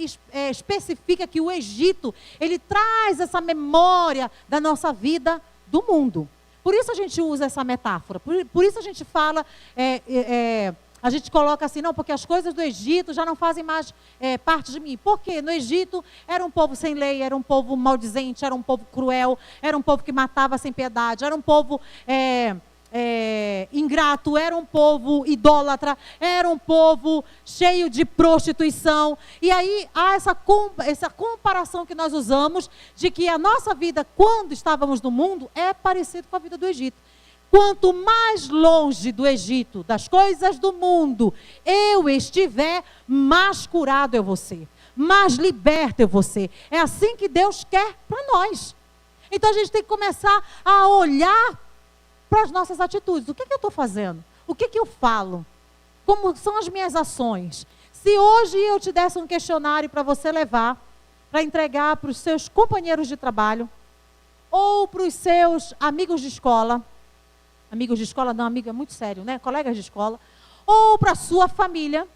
especifica que o Egito, ele traz essa memória da nossa vida do mundo. Por isso a gente usa essa metáfora, por isso a gente fala, a gente coloca assim, não, porque as coisas do Egito já não fazem mais parte de mim. Por quê? No Egito era um povo sem lei, era um povo maldizente, era um povo cruel, era um povo que matava sem piedade, era um povo ingrato, era um povo idólatra, era um povo cheio de prostituição. E aí há essa comparação que nós usamos de que a nossa vida, quando estávamos no mundo, é parecida com a vida do Egito. Quanto mais longe do Egito, das coisas do mundo, eu estiver, mais curado eu vou ser, mais liberto eu vou ser. É assim que Deus quer para nós. Então a gente tem que começar a olhar para as nossas atitudes. O que eu estou fazendo? O que eu falo? Como são as minhas ações? Se hoje eu te desse um questionário para você levar, para entregar para os seus companheiros de trabalho, ou para os seus amigos de escola, não, amigo é muito sério, né? Colegas de escola, ou para a sua família,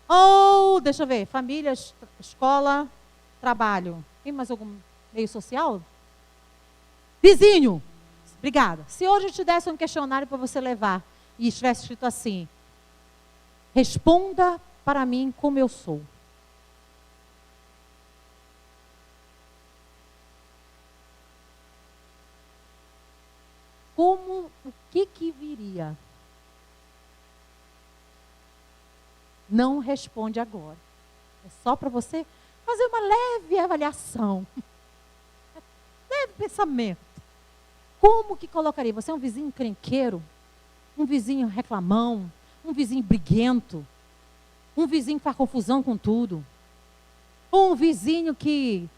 ou, deixa eu ver, família, escola, trabalho. Tem mais algum meio social? Vizinho. Obrigada. Se hoje eu te desse um questionário para você levar e estivesse escrito assim: responda para mim como eu sou. O que viria? Não responde agora. É só para você fazer uma leve avaliação. Leve pensamento. Como que colocaria? Você é um vizinho encrenqueiro? Um vizinho reclamão? Um vizinho briguento? Um vizinho que faz confusão com tudo? Um vizinho que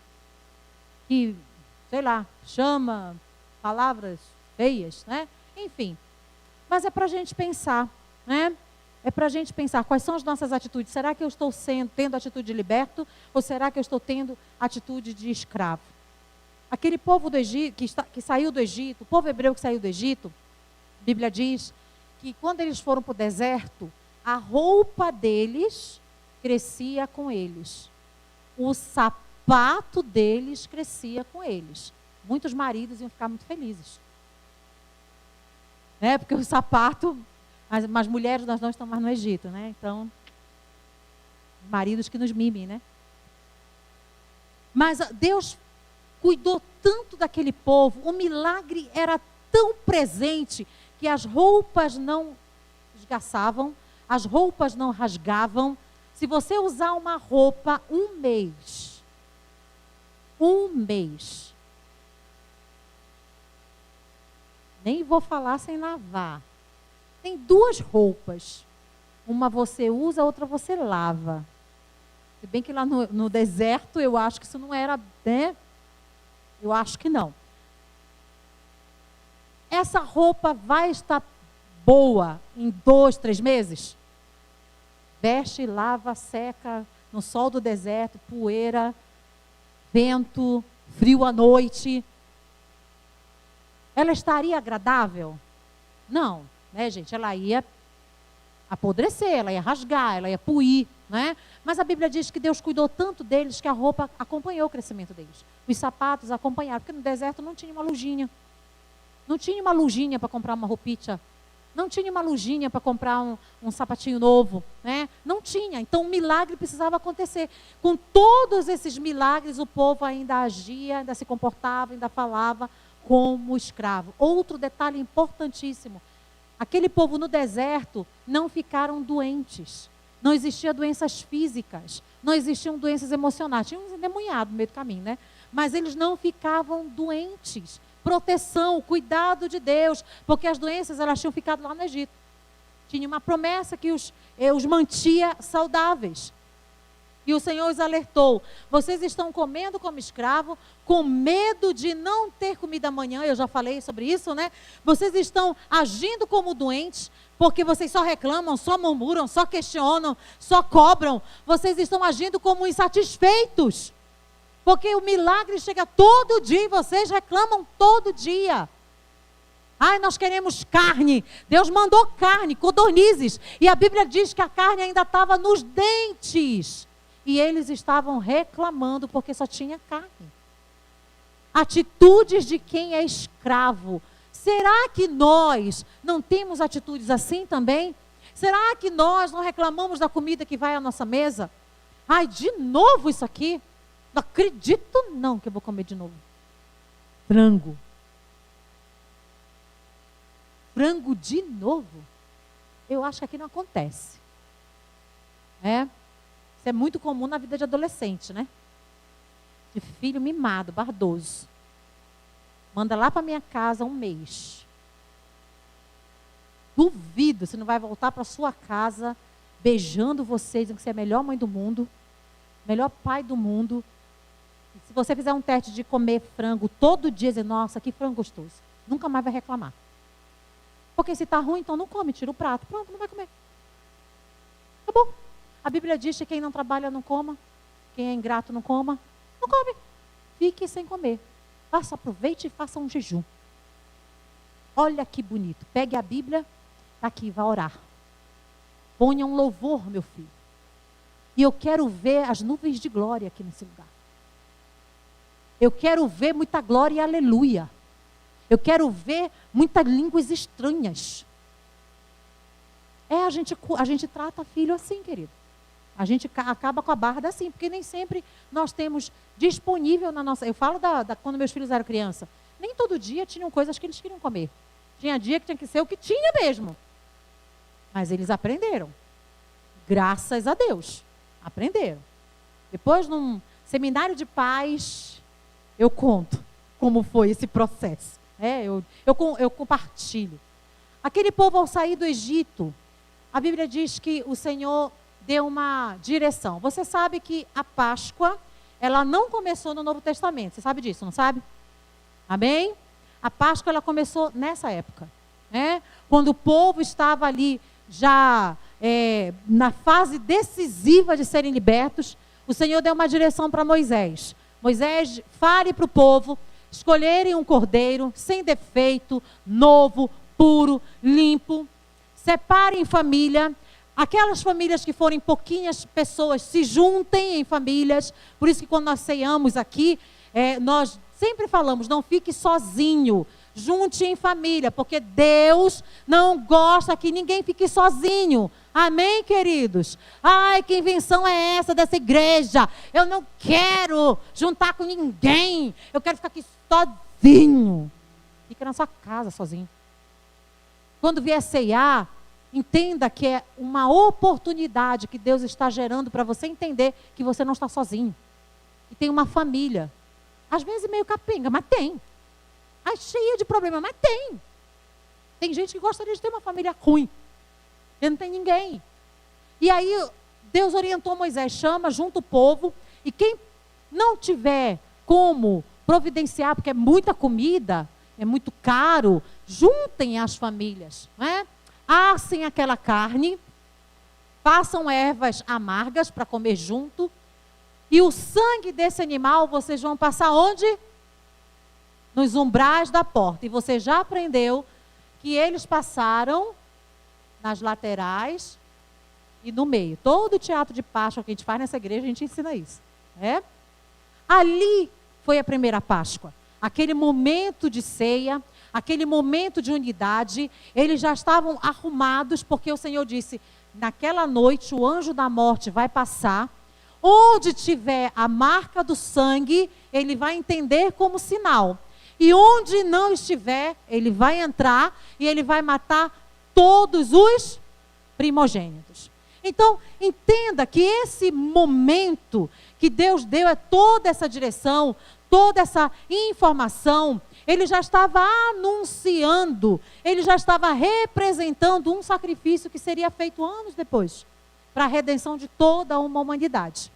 sei lá, chama palavras feias, né? Enfim. Mas é para a gente pensar, né? É para a gente pensar quais são as nossas atitudes. Será que eu estou tendo atitude de liberto? Ou será que eu estou tendo atitude de escravo? Aquele povo do Egito, que saiu do Egito, o povo hebreu que saiu do Egito, a Bíblia diz que quando eles foram para o deserto, a roupa deles crescia com eles. O sapato deles crescia com eles. Muitos maridos iam ficar muito felizes. Né? Porque o sapato, as mulheres nós não estamos mais no Egito, né? Então, maridos que nos mimem, né? Mas Deus cuidou tanto daquele povo, o milagre era tão presente que as roupas não esgaçavam, as roupas não rasgavam. Se você usar uma roupa um mês, nem vou falar sem lavar. Tem duas roupas, uma você usa, a outra você lava. Se bem que lá no deserto eu acho que isso não era, né? Eu acho que não. Essa roupa vai estar boa em 2, 3 meses? veste, lava, seca, no sol do deserto, poeira, vento, frio à noite. Ela estaria agradável? Não, né, gente? Ela ia apodrecer, ela ia rasgar, ela ia puir, né? Mas a Bíblia diz que Deus cuidou tanto deles que a roupa acompanhou o crescimento deles. Os sapatos acompanharam, porque no deserto não tinha uma lujinha. Não tinha uma lujinha para comprar uma roupinha. Não tinha uma lujinha para comprar um sapatinho novo, né? Não tinha. Então um milagre precisava acontecer. Com todos esses milagres, o povo ainda agia, ainda se comportava, ainda falava como escravo. Outro detalhe importantíssimo. Aquele povo no deserto não ficaram doentes. Não existiam doenças físicas. Não existiam doenças emocionais. Tinha uns endemoniados no meio do caminho, né? Mas eles não ficavam doentes. Proteção, cuidado de Deus. Porque as doenças, elas tinham ficado lá no Egito. Tinha uma promessa que os mantia saudáveis. E o Senhor os alertou: vocês estão comendo como escravo, com medo de não ter comida amanhã. Eu já falei sobre isso, né? Vocês estão agindo como doentes, porque vocês só reclamam, só murmuram, só questionam, só cobram. Vocês estão agindo como insatisfeitos, porque o milagre chega todo dia e vocês reclamam todo dia. Ai, nós queremos carne. Deus mandou carne, codornizes. E a Bíblia diz que a carne ainda estava nos dentes. E eles estavam reclamando porque só tinha carne. Atitudes de quem é escravo. Será que nós não temos atitudes assim também? Será que nós não reclamamos da comida que vai à nossa mesa? Ai, de novo isso aqui? Não acredito não que eu vou comer de novo. Frango. Frango de novo? Eu acho que aqui não acontece. Isso é muito comum na vida de adolescente, né? De filho mimado, bardoso. Manda lá para minha casa um mês. Duvido, você não vai voltar para sua casa beijando você, dizendo que você é a melhor mãe do mundo, melhor pai do mundo. E se você fizer um teste de comer frango todo dia, dizer, nossa, que frango gostoso, nunca mais vai reclamar. Porque se está ruim, então não come, tira o prato. Pronto, não vai comer. Acabou. A Bíblia diz que quem não trabalha não coma, quem é ingrato não coma, não come. Fique sem comer. Aproveite e faça um jejum. Olha que bonito. Pegue a Bíblia, está aqui, vá orar. Ponha um louvor, meu filho. E eu quero ver as nuvens de glória aqui nesse lugar. Eu quero ver muita glória e aleluia. Eu quero ver muitas línguas estranhas. A gente trata filho assim, querido. A gente acaba com a barra assim, porque nem sempre nós temos disponível na nossa... Eu falo quando meus filhos eram criança. Nem todo dia tinham coisas que eles queriam comer. Tinha dia que tinha que ser o que tinha mesmo. Mas eles aprenderam. Graças a Deus. Aprenderam. Depois, num seminário de pais, eu conto como foi esse processo. Eu compartilho. Aquele povo, ao sair do Egito, a Bíblia diz que o Senhor deu uma direção. Você sabe que a Páscoa, ela não começou no Novo Testamento. Você sabe disso, não sabe? Amém? A Páscoa, ela começou nessa época. Quando o povo estava ali já na fase decisiva de serem libertos, o Senhor deu uma direção para Moisés. Moisés, fale para o povo escolherem um cordeiro sem defeito, novo, puro, limpo. Separem família. Aquelas famílias que forem pouquinhas pessoas, se juntem em famílias. Por isso que quando nós ceiamos aqui, nós sempre falamos, não fique sozinho. Junte em família, porque Deus não gosta que ninguém fique sozinho. Amém, queridos? Ai, que invenção é essa dessa igreja? Eu não quero juntar com ninguém. Eu quero ficar aqui sozinho. Fica na sua casa sozinho. Quando vier ceiar, entenda que é uma oportunidade que Deus está gerando para você entender que você não está sozinho. E tem uma família. Às vezes meio capenga, mas tem. Ai, cheia de problema, mas tem. Tem gente que gostaria de ter uma família ruim. E não tem ninguém. E aí Deus orientou Moisés, junta o povo, e quem não tiver como providenciar, porque é muita comida, é muito caro, juntem as famílias, não é? Assem aquela carne, façam ervas amargas para comer junto. E o sangue desse animal vocês vão passar onde? Nos umbrais da porta. E você já aprendeu que eles passaram nas laterais e no meio. Todo o teatro de Páscoa que a gente faz nessa igreja, a gente ensina isso. Ali foi a primeira Páscoa. Aquele momento de ceia, aquele momento de unidade, eles já estavam arrumados, porque o Senhor disse, naquela noite o anjo da morte vai passar, onde tiver a marca do sangue, ele vai entender como sinal. E onde não estiver, ele vai entrar e ele vai matar todos os primogênitos. Então, entenda que esse momento que Deus deu é toda essa direção, toda essa informação, ele já estava anunciando, ele já estava representando um sacrifício que seria feito anos depois, para a redenção de toda uma humanidade.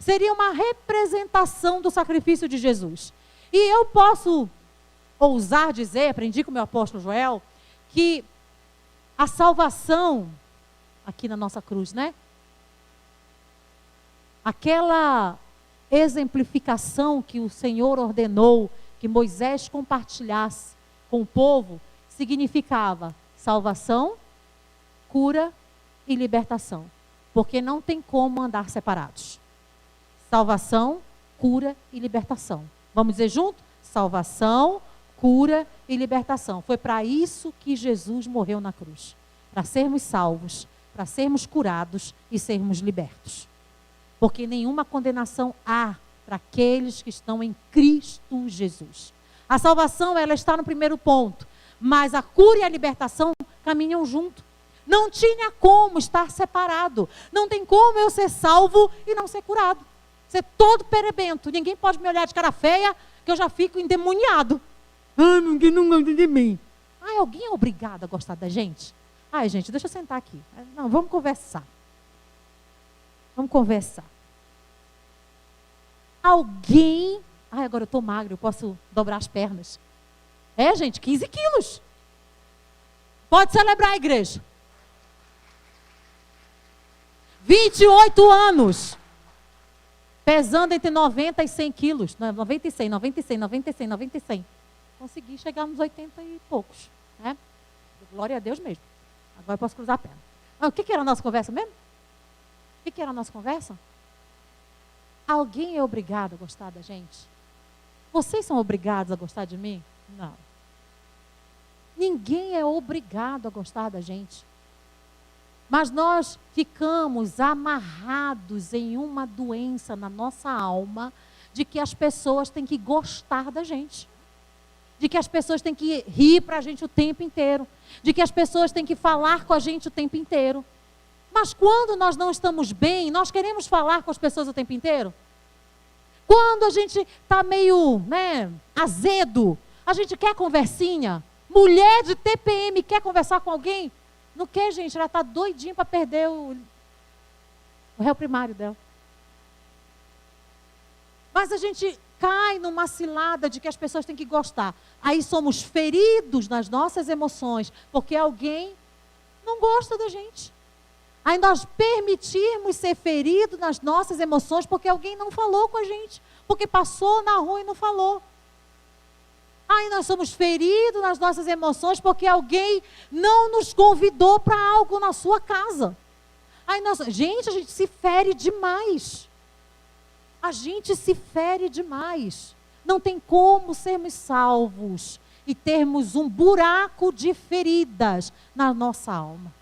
Seria uma representação do sacrifício de Jesus. E eu posso ousar dizer, aprendi com o meu apóstolo Joel, que a salvação, aqui na nossa cruz, aquela exemplificação que o Senhor ordenou que Moisés compartilhasse com o povo, significava salvação, cura e libertação. Porque não tem como andar separados. Salvação, cura e libertação. Vamos dizer junto? Salvação, cura e libertação. Foi para isso que Jesus morreu na cruz. Para sermos salvos, para sermos curados e sermos libertos. Porque nenhuma condenação há para aqueles que estão em Cristo Jesus. A salvação, ela está no primeiro ponto, mas a cura e a libertação caminham junto. Não tinha como estar separado. Não tem como eu ser salvo e não ser curado. Ser todo perebento. Ninguém pode me olhar de cara feia, que eu já fico endemoniado. Ninguém não gosta de mim. Alguém é obrigado a gostar da gente? Gente, deixa eu sentar aqui. Não, vamos conversar. Vamos conversar. Alguém... agora eu estou magro, eu posso dobrar as pernas. Gente, 15 quilos. Pode celebrar a igreja. 28 anos. Pesando entre 90 e 100 quilos. 90 e 100, 90 e 100, 90 e 100, 90 e 100. Consegui chegar nos 80 e poucos. Glória a Deus mesmo. Agora eu posso cruzar a perna. O que era a nossa conversa mesmo? O que era a nossa conversa? Alguém é obrigado a gostar da gente? Vocês são obrigados a gostar de mim? Não. Ninguém é obrigado a gostar da gente. Mas nós ficamos amarrados em uma doença na nossa alma de que as pessoas têm que gostar da gente. De que as pessoas têm que rir para a gente o tempo inteiro. De que as pessoas têm que falar com a gente o tempo inteiro. Mas quando nós não estamos bem, nós queremos falar com as pessoas o tempo inteiro? Quando a gente está meio, azedo, a gente quer conversinha. Mulher de TPM quer conversar com alguém? Não quer, gente, ela está doidinha para perder o réu primário dela. Mas a gente cai numa cilada de que as pessoas têm que gostar. Aí somos feridos nas nossas emoções, porque alguém não gosta da gente. Aí nós permitirmos ser feridos nas nossas emoções, porque alguém não falou com a gente, porque passou na rua e não falou. Aí nós somos feridos nas nossas emoções porque alguém não nos convidou para algo na sua casa. Aí gente, a gente se fere demais. A gente se fere demais. Não tem como sermos salvos e termos um buraco de feridas na nossa alma.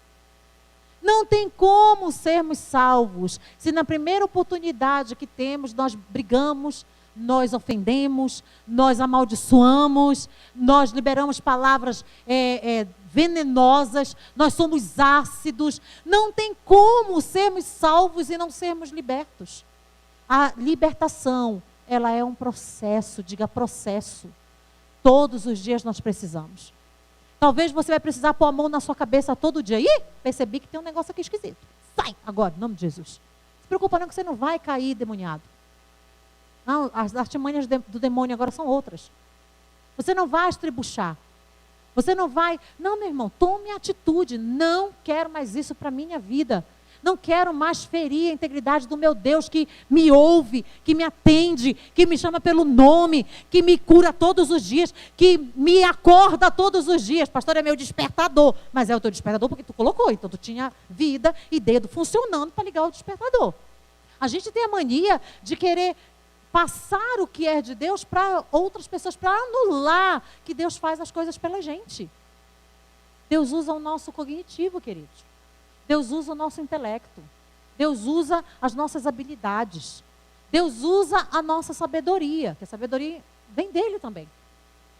Não tem como sermos salvos se na primeira oportunidade que temos nós brigamos, nós ofendemos, nós amaldiçoamos, nós liberamos palavras venenosas, nós somos ácidos. Não tem como sermos salvos e não sermos libertos. A libertação, ela é um processo, diga processo. Todos os dias nós precisamos. Talvez você vai precisar pôr a mão na sua cabeça todo dia. Ih, percebi que tem um negócio aqui esquisito. Sai agora, em nome de Jesus. Não se preocupa não que você não vai cair demoniado. Não, as artimanhas do demônio agora são outras. Você não vai estribuchar. Você não vai... Não, meu irmão, tome atitude. Não quero mais isso para a minha vida. Não quero mais ferir a integridade do meu Deus, que me ouve, que me atende, que me chama pelo nome, que me cura todos os dias, que me acorda todos os dias. Pastor, é meu despertador. Mas é o teu despertador porque tu colocou. Então tu tinha vida e dedo funcionando para ligar o despertador. A gente tem a mania de querer passar o que é de Deus para outras pessoas, para anular que Deus faz as coisas pela gente. Deus usa o nosso cognitivo, queridos. Deus usa o nosso intelecto. Deus usa as nossas habilidades. Deus usa a nossa sabedoria, que a sabedoria vem dele também.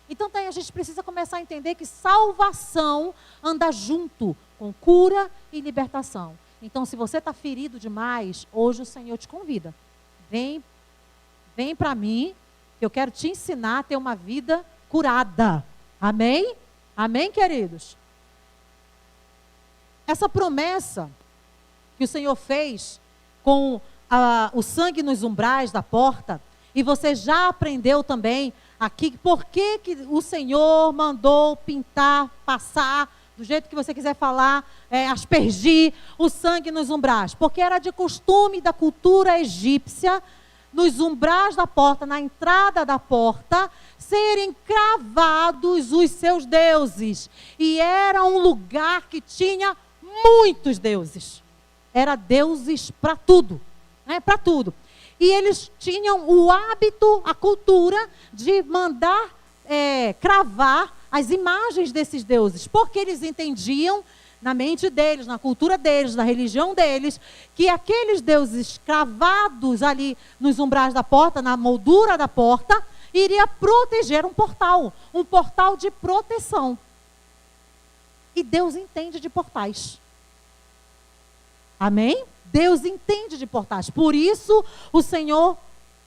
Então a gente precisa começar a entender que salvação anda junto com cura e libertação. Então, se você está ferido demais, hoje o Senhor te convida. Vem para mim, que eu quero te ensinar a ter uma vida curada. Amém? Amém, queridos? Essa promessa que o Senhor fez com o sangue nos umbrais da porta, e você já aprendeu também aqui por que o Senhor mandou pintar, passar, do jeito que você quiser falar, aspergir o sangue nos umbrais. Porque era de costume da cultura egípcia, nos umbrais da porta, na entrada da porta, serem cravados os seus deuses. E era um lugar que tinha muitos deuses. Era deuses para tudo, né? Para tudo. E eles tinham o hábito, a cultura de mandar cravar as imagens desses deuses, porque eles entendiam na mente deles, na cultura deles, na religião deles, que aqueles deuses cravados ali nos umbrais da porta, na moldura da porta, iria proteger um portal de proteção. E Deus entende de portais. Amém? Deus entende de portais. Por isso o Senhor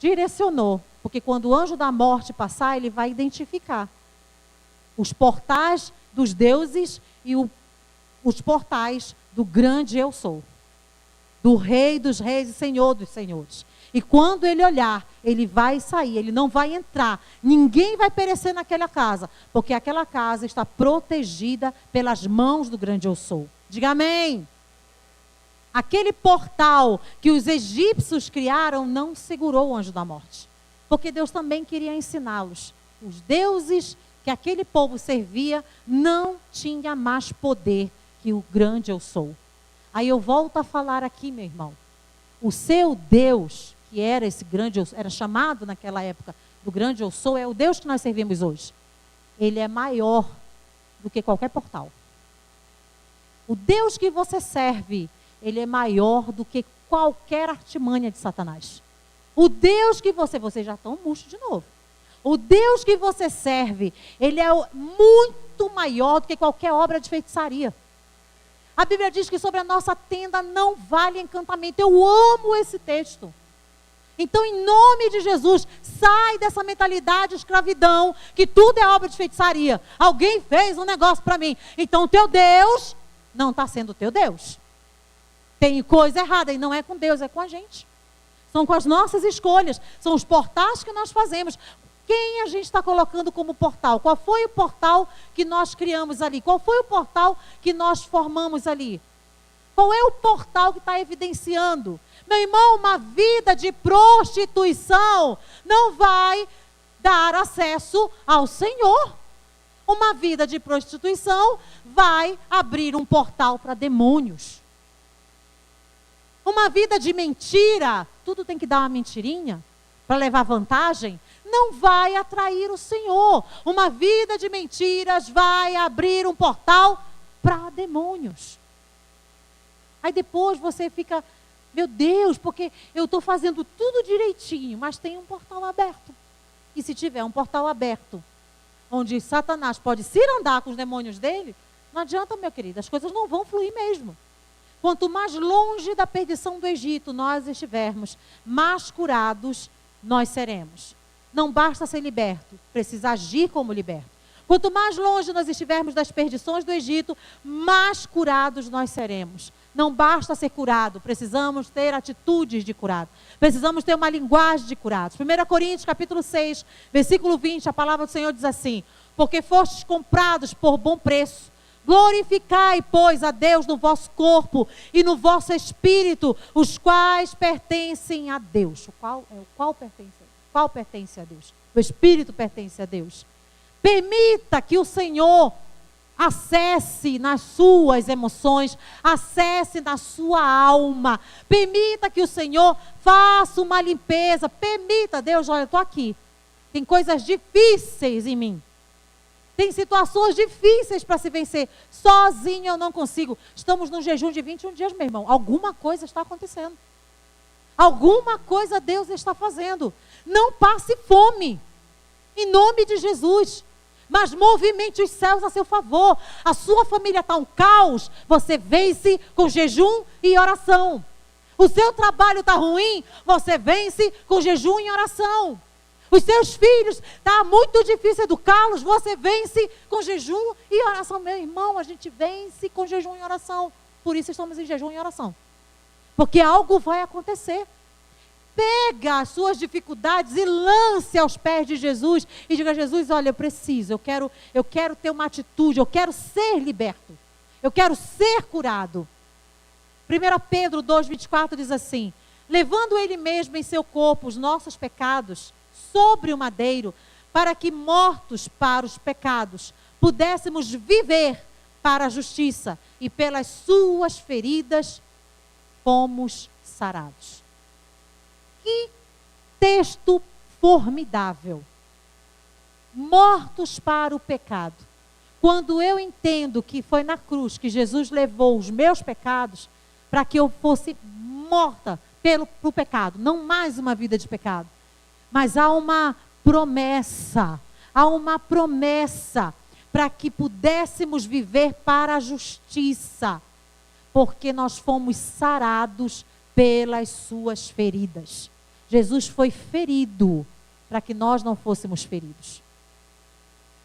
direcionou, porque quando o anjo da morte passar, ele vai identificar os portais dos deuses e os portais do grande eu sou, do Rei dos reis e Senhor dos senhores. E quando ele olhar, ele vai sair, ele não vai entrar. Ninguém vai perecer naquela casa, porque aquela casa está protegida pelas mãos do grande eu sou. Diga amém. Aquele portal que os egípcios criaram não segurou o anjo da morte, porque Deus também queria ensiná-los. Os deuses que aquele povo servia não tinha mais poder que o grande eu sou. Aí eu volto a falar aqui, meu irmão. O seu Deus, que era esse grande eu sou, era chamado naquela época do grande eu sou, é o Deus que nós servimos hoje. Ele é maior do que qualquer portal. O Deus que você serve, ele é maior do que qualquer artimanha de Satanás. O Deus que vocês já estão murchos de novo. O Deus que você serve, ele é muito maior do que qualquer obra de feitiçaria. A Bíblia diz que sobre a nossa tenda não vale encantamento. Eu amo esse texto. Então, em nome de Jesus, sai dessa mentalidade de escravidão, que tudo é obra de feitiçaria. Alguém fez um negócio para mim. Então, o teu Deus não está sendo o teu Deus. Tem coisa errada, e não é com Deus, é com a gente. São com as nossas escolhas, são os portais que nós fazemos. Quem a gente está colocando como portal? Qual foi o portal que nós criamos ali? Qual foi o portal que nós formamos ali? Qual é o portal que está evidenciando? Meu irmão, uma vida de prostituição não vai dar acesso ao Senhor. Uma vida de prostituição vai abrir um portal para demônios. Uma vida de mentira, tudo tem que dar uma mentirinha para levar vantagem, não vai atrair o Senhor. Uma vida de mentiras vai abrir um portal para demônios. Aí depois você fica, meu Deus, porque eu estou fazendo tudo direitinho, mas tem um portal aberto. E se tiver um portal aberto, onde Satanás pode se andar com os demônios dele, não adianta, meu querido, as coisas não vão fluir mesmo. Quanto mais longe da perdição do Egito nós estivermos, mais curados nós seremos. Não basta ser liberto, precisa agir como liberto. Quanto mais longe nós estivermos das perdições do Egito, mais curados nós seremos. Não basta ser curado, precisamos ter atitudes de curado. Precisamos ter uma linguagem de curados. 1 Coríntios capítulo 6, versículo 20, a palavra do Senhor diz assim: porque fostes comprados por bom preço, Glorificai, pois, a Deus no vosso corpo e no vosso espírito, os quais pertencem a Deus. Qual pertence a Deus? O espírito pertence a Deus. Permita que o Senhor acesse nas suas emoções, acesse na sua alma. Permita que o Senhor faça uma limpeza. Permita, Deus, olha, eu estou aqui. Tem coisas difíceis em mim. Tem situações difíceis para se vencer. Sozinho eu não consigo. Estamos num jejum de 21 dias, meu irmão. Alguma coisa está acontecendo. Alguma coisa Deus está fazendo. Não passe fome. Em nome de Jesus. Mas movimente os céus a seu favor. A sua família está um caos. Você vence com jejum e oração. O seu trabalho está ruim. Você vence com jejum e oração. Os seus filhos, está muito difícil educá-los, você vence com jejum e oração. Meu irmão, a gente vence com jejum e oração. Por isso estamos em jejum e oração. Porque algo vai acontecer. Pega as suas dificuldades e lance aos pés de Jesus. E diga a Jesus, olha, eu preciso, eu quero ter uma atitude, eu quero ser liberto. Eu quero ser curado. 1 Pedro 2,24 diz assim, levando ele mesmo em seu corpo os nossos pecados, sobre o madeiro, para que mortos para os pecados, pudéssemos viver para a justiça, e pelas suas feridas fomos sarados. Que texto formidável. Mortos para o pecado. Quando eu entendo que foi na cruz que Jesus levou os meus pecados, para que eu fosse morta pro pecado, não mais uma vida de pecado. Mas há uma promessa para que pudéssemos viver para a justiça, porque nós fomos sarados pelas suas feridas. Jesus foi ferido para que nós não fôssemos feridos.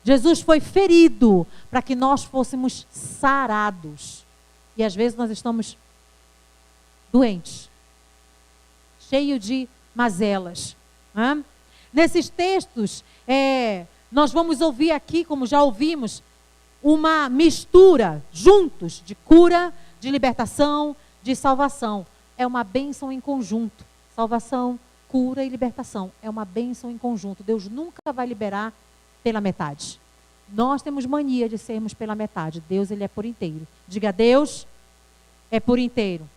Jesus foi ferido para que nós fôssemos sarados. E às vezes nós estamos doentes, cheios de mazelas. Nesses textos, nós vamos ouvir aqui, como já ouvimos, uma mistura juntos de cura, de libertação, de salvação. É uma bênção em conjunto. Salvação, cura e libertação. É uma bênção em conjunto. Deus nunca vai liberar pela metade. Nós temos mania de sermos pela metade. Deus, ele é por inteiro. Diga, Deus é por inteiro.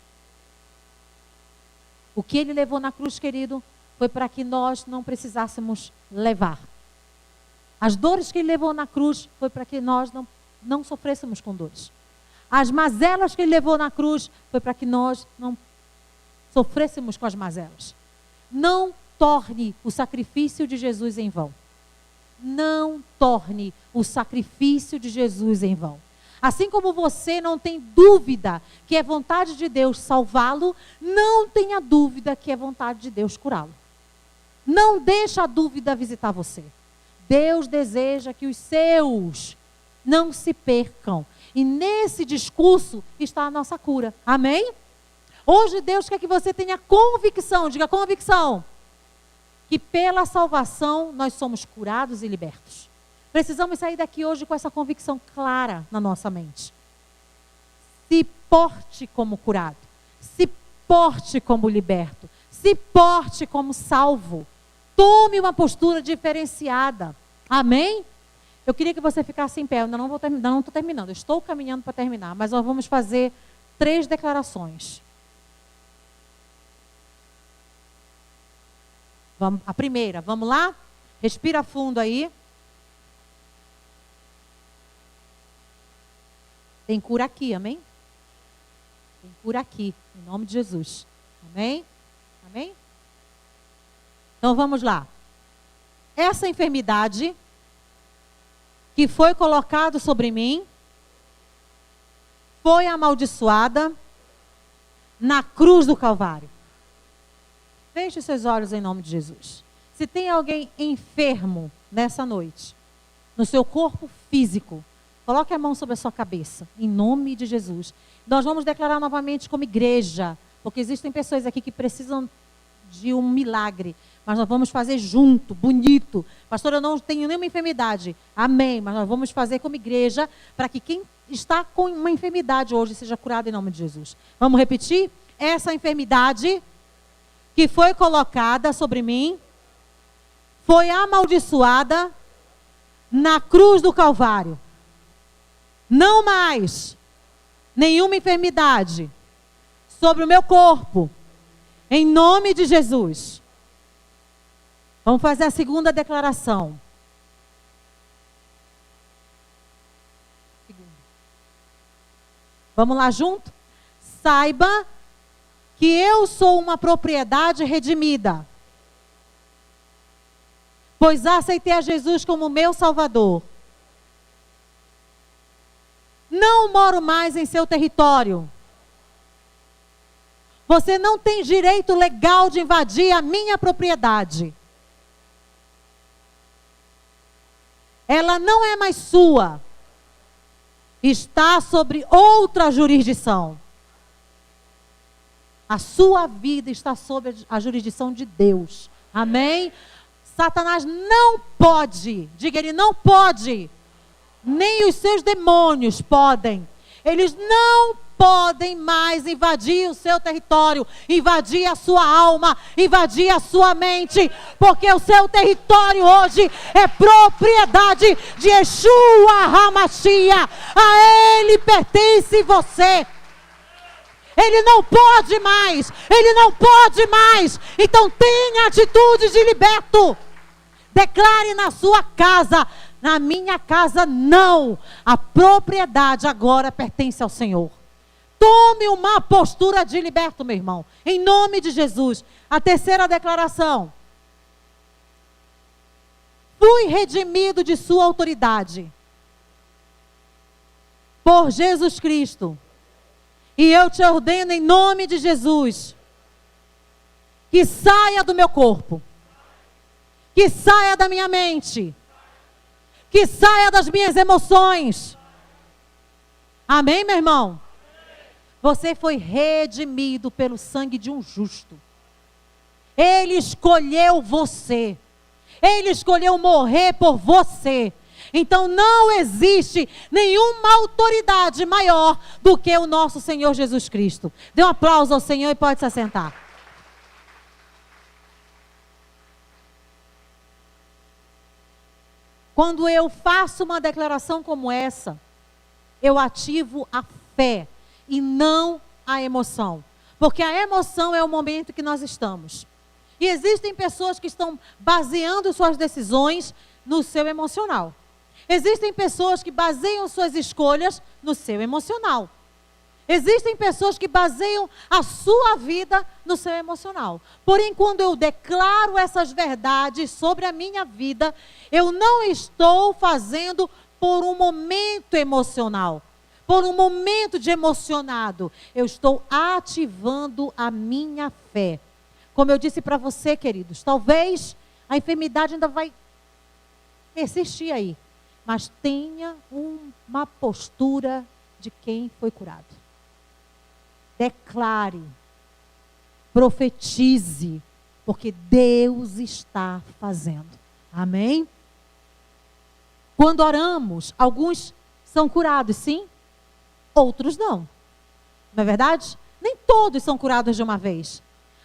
O que ele levou na cruz, querido, foi para que nós não precisássemos levar. As dores que ele levou na cruz foi para que nós não sofrêssemos com dores. As mazelas que ele levou na cruz foi para que nós não sofrêssemos com as mazelas. Não torne o sacrifício de Jesus em vão. Não torne o sacrifício de Jesus em vão. Assim como você não tem dúvida que é vontade de Deus salvá-lo, não tenha dúvida que é vontade de Deus curá-lo. Não deixa a dúvida visitar você. Deus deseja que os seus não se percam. E nesse discurso está a nossa cura. Amém? Hoje Deus quer que você tenha convicção, diga convicção, que pela salvação nós somos curados e libertos. Precisamos sair daqui hoje com essa convicção clara na nossa mente. Se porte como curado. Se porte como liberto. Se porte como salvo. Tome uma postura diferenciada. Amém? Eu queria que você ficasse em pé. Eu ainda não estou terminando. Eu estou caminhando para terminar. Mas nós vamos fazer 3 declarações. A primeira, vamos lá? Respira fundo aí. Tem cura aqui, amém? Tem cura aqui, em nome de Jesus. Amém? Amém? Então vamos lá. Essa enfermidade que foi colocada sobre mim foi amaldiçoada na cruz do Calvário. Feche os seus olhos em nome de Jesus. Se tem alguém enfermo nessa noite, no seu corpo físico, coloque a mão sobre a sua cabeça, em nome de Jesus. Nós vamos declarar novamente como igreja, porque existem pessoas aqui que precisam de um milagre, mas nós vamos fazer junto, bonito. Pastor, eu não tenho nenhuma enfermidade. Amém, mas nós vamos fazer como igreja, para que quem está com uma enfermidade hoje, seja curado em nome de Jesus. Vamos repetir? Essa enfermidade que foi colocada sobre mim, foi amaldiçoada na cruz do Calvário. Não mais nenhuma enfermidade sobre o meu corpo, em nome de Jesus. Vamos fazer a segunda declaração. Vamos lá junto? Saiba que eu sou uma propriedade redimida, pois aceitei a Jesus como meu Salvador. Não moro mais em seu território. Você não tem direito legal de invadir a minha propriedade. Ela não é mais sua. Está sobre outra jurisdição. A sua vida está sob a jurisdição de Deus. Amém? Satanás não pode, diga, ele não pode, nem os seus demônios podem. Eles não podem mais invadir o seu território, invadir a sua alma, invadir a sua mente, porque o seu território hoje é propriedade de Yeshua HaMashiach. A ele pertence você. Ele não pode mais, ele não pode mais. Então tenha atitude de liberto. Declare na sua casa: na minha casa não. A propriedade agora pertence ao Senhor. Tome uma postura de liberto, meu irmão, em nome de Jesus. A terceira declaração: fui redimido de sua autoridade por Jesus Cristo. E eu te ordeno em nome de Jesus, que saia do meu corpo, que saia da minha mente, que saia das minhas emoções. Amém, meu irmão? Você foi redimido pelo sangue de um justo. Ele escolheu você. Ele escolheu morrer por você. Então não existe nenhuma autoridade maior do que o nosso Senhor Jesus Cristo. Dê um aplauso ao Senhor e pode se assentar. Quando eu faço uma declaração como essa, eu ativo a fé e não a emoção. Porque a emoção é o momento que nós estamos. E existem pessoas que estão baseando suas decisões no seu emocional. Existem pessoas que baseiam suas escolhas no seu emocional. Existem pessoas que baseiam a sua vida no seu emocional. Porém, quando eu declaro essas verdades sobre a minha vida, eu não estou fazendo por um momento emocional, por um momento de emocionado. Eu estou ativando a minha fé. Como eu disse para você, queridos, talvez a enfermidade ainda vai persistir aí. Mas tenha uma postura de quem foi curado. Declare, profetize, porque Deus está fazendo. Amém? Quando oramos, alguns são curados, sim, outros não. Não é verdade? Nem todos são curados de uma vez.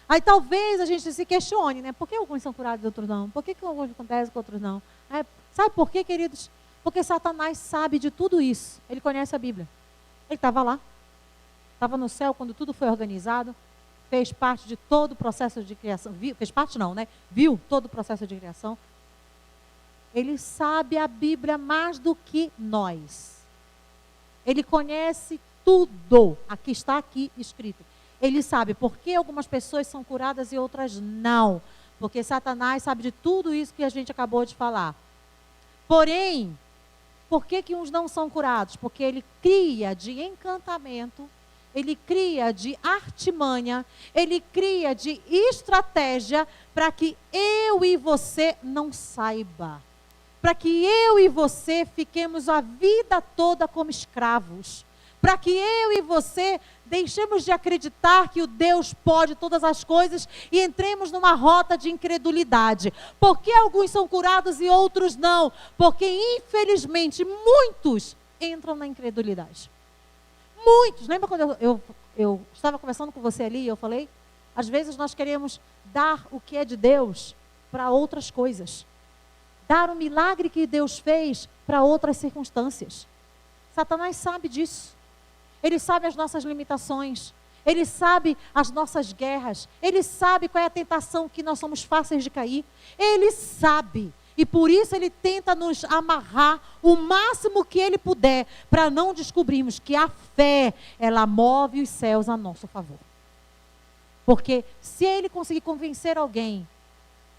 Aí talvez a gente se questione, né? Por que alguns são curados e outros não? Por que alguns acontecem e outros não? Sabe por quê, queridos? Porque Satanás sabe de tudo isso. Ele conhece a Bíblia. Ele estava lá. Estava no céu quando tudo foi organizado. Fez parte de todo o processo de criação. Fez parte não, né? Viu todo o processo de criação. Ele sabe a Bíblia mais do que nós. Ele conhece tudo. Aqui está aqui escrito. Ele sabe por que algumas pessoas são curadas e outras não. Porque Satanás sabe de tudo isso que a gente acabou de falar. Porém, por que uns não são curados? Porque ele cria de encantamento, ele cria de artimanha, ele cria de estratégia para que eu e você não saiba. Para que eu e você fiquemos a vida toda como escravos. Para que eu e você deixemos de acreditar que o Deus pode todas as coisas e entremos numa rota de incredulidade. Por que alguns são curados e outros não? Porque infelizmente muitos entram na incredulidade. Muitos. Lembra quando eu estava conversando com você ali e eu falei? Às vezes nós queremos dar o que é de Deus para outras coisas. Dar o milagre que Deus fez para outras circunstâncias. Satanás sabe disso. Ele sabe as nossas limitações. Ele sabe as nossas guerras. Ele sabe qual é a tentação que nós somos fáceis de cair. Ele sabe. E por isso ele tenta nos amarrar o máximo que ele puder, para não descobrirmos que a fé, ela move os céus a nosso favor. Porque se ele conseguir convencer alguém